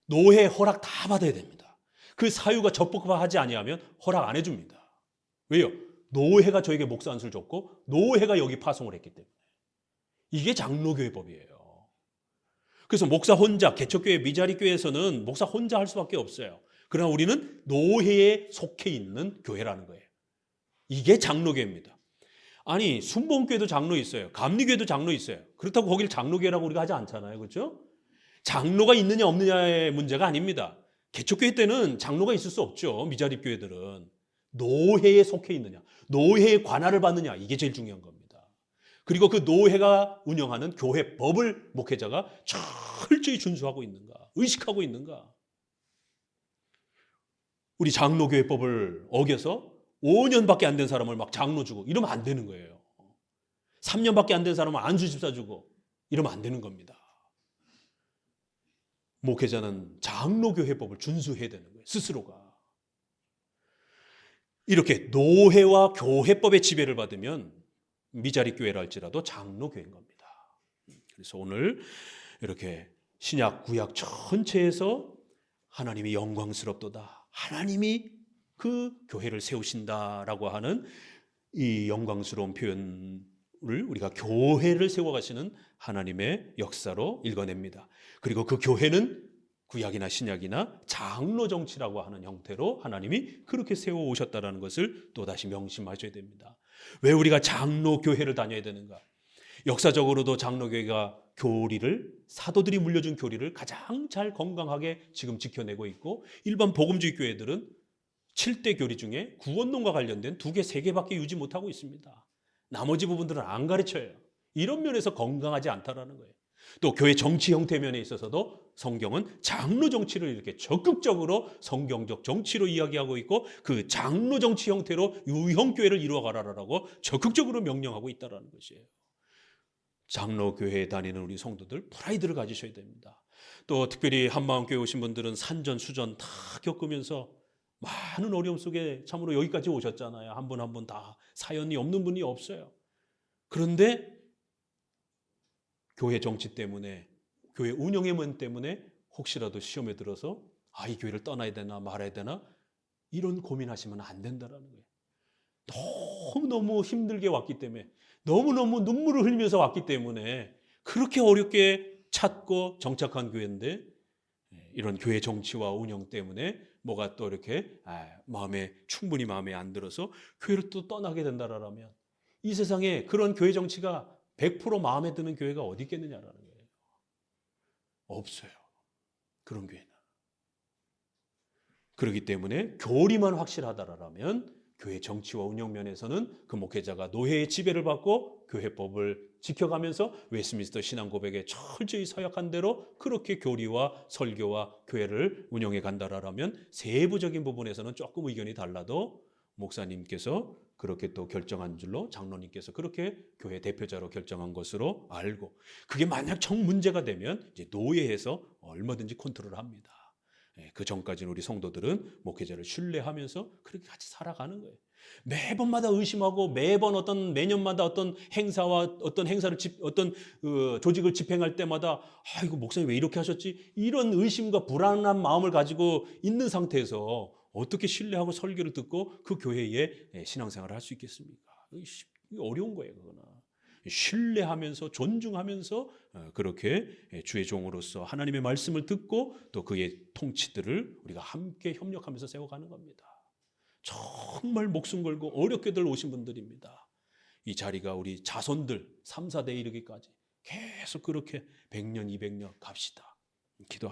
노회 허락 다 받아야 됩니다. 그 사유가 적법하지 아니하면 허락 안 해줍니다. 왜요? 노회가 저에게 목사 안수를 줬고 노회가 여기 파송을 했기 때문에. 이게 장로교회법이에요. 그래서 목사 혼자, 개척교회, 미자리교회에서는 목사 혼자 할 수밖에 없어요. 그러나 우리는 노회에 속해 있는 교회라는 거예요. 이게 장로교회입니다. 아니, 순복음교회도 장로 있어요. 감리교회도 장로 있어요. 그렇다고 거길 장로교회라고 우리가 하지 않잖아요. 그렇죠? 장로가 있느냐 없느냐의 문제가 아닙니다. 개척교회 때는 장로가 있을 수 없죠. 미자립교회들은. 노회에 속해 있느냐, 노회의 관할을 받느냐, 이게 제일 중요한 겁니다. 그리고 그 노회가 운영하는 교회법을 목회자가 철저히 준수하고 있는가, 의식하고 있는가. 우리 장로교회법을 어겨서 5년밖에 안 된 사람을 막 장로 주고 이러면 안 되는 거예요. 3년밖에 안 된 사람은 안수집사 주고 이러면 안 되는 겁니다. 목회자는 장로교회법을 준수해야 되는 거예요. 스스로가. 이렇게 노회와 교회법의 지배를 받으면 미자립교회라 할지라도 장로교회인 겁니다. 그래서 오늘 이렇게 신약 구약 전체에서 하나님이 영광스럽도다, 하나님이 그 교회를 세우신다라고 하는 이 영광스러운 표현을 우리가 교회를 세워가시는 하나님의 역사로 읽어냅니다. 그리고 그 교회는 구약이나 신약이나 장로 정치라고 하는 형태로 하나님이 그렇게 세워오셨다는 것을 또다시 명심하셔야 됩니다. 왜 우리가 장로교회를 다녀야 되는가? 역사적으로도 장로교회가 교리를, 사도들이 물려준 교리를 가장 잘 건강하게 지금 지켜내고 있고, 일반 복음주의 교회들은 7대 교리 중에 구원론과 관련된 2개, 3개밖에 유지 못하고 있습니다. 나머지 부분들은 안 가르쳐요. 이런 면에서 건강하지 않다라는 거예요. 또 교회 정치 형태 면에 있어서도 성경은 장로 정치를 이렇게 적극적으로 성경적 정치로 이야기하고 있고, 그 장로 정치 형태로 유형교회를 이루어가라라고 적극적으로 명령하고 있다는 것이에요. 장로교회에 다니는 우리 성도들 프라이드를 가지셔야 됩니다. 또 특별히 한마음교회 오신 분들은 산전 수전 다 겪으면서 많은 어려움 속에 참으로 여기까지 오셨잖아요. 한 분 한 분 다 사연이 없는 분이 없어요. 그런데 교회 정치 때문에, 교회 운영의 문 때문에 혹시라도 시험에 들어서 이 교회를 떠나야 되나 말아야 되나 이런 고민하시면 안 된다는 거예요. 너무너무 힘들게 왔기 때문에, 너무너무 눈물을 흘리면서 왔기 때문에 그렇게 어렵게 찾고 정착한 교회인데, 이런 교회 정치와 운영 때문에 뭐가 또 이렇게 충분히 마음에 안 들어서 교회를 또 떠나게 된다라면, 이 세상에 그런 교회 정치가 100% 마음에 드는 교회가 어디 있겠느냐라는 거예요. 없어요. 그런 교회는. 그렇기 때문에 교리만 확실하다라면 교회 정치와 운영 면에서는 그 목회자가 노회의 지배를 받고 교회법을 지켜가면서 웨스트민스터 신앙 고백에 철저히 서약한 대로 그렇게 교리와 설교와 교회를 운영해 간다라면, 세부적인 부분에서는 조금 의견이 달라도 목사님께서 그렇게 또 결정한 줄로, 장로님께서 그렇게 교회 대표자로 결정한 것으로 알고, 그게 만약 정 문제가 되면 이제 노예에서 얼마든지 컨트롤을 합니다. 그 전까지는 우리 성도들은 목회자를 신뢰하면서 그렇게 같이 살아가는 거예요. 매번마다 의심하고 매번 매년마다 어떤 행사와 어떤 행사를 어떤 조직을 집행할 때마다 이거 목사님 왜 이렇게 하셨지? 이런 의심과 불안한 마음을 가지고 있는 상태에서 어떻게 신뢰하고 설교를 듣고 그 교회에 신앙생활을 할 수 있겠습니까? 이거 어려운 거예요, 그거는. 신뢰하면서 존중하면서 그렇게 주의 종으로서 하나님의 말씀을 듣고 또 그의 통치들을 우리가 함께 협력하면서 세워가는 겁니다. 정말 목숨 걸고 어렵게들 오신 분들입니다. 이 자리가 우리 자손들 3, 4대 이르기까지 계속 그렇게 100년, 200년 갑시다. 기도합니다.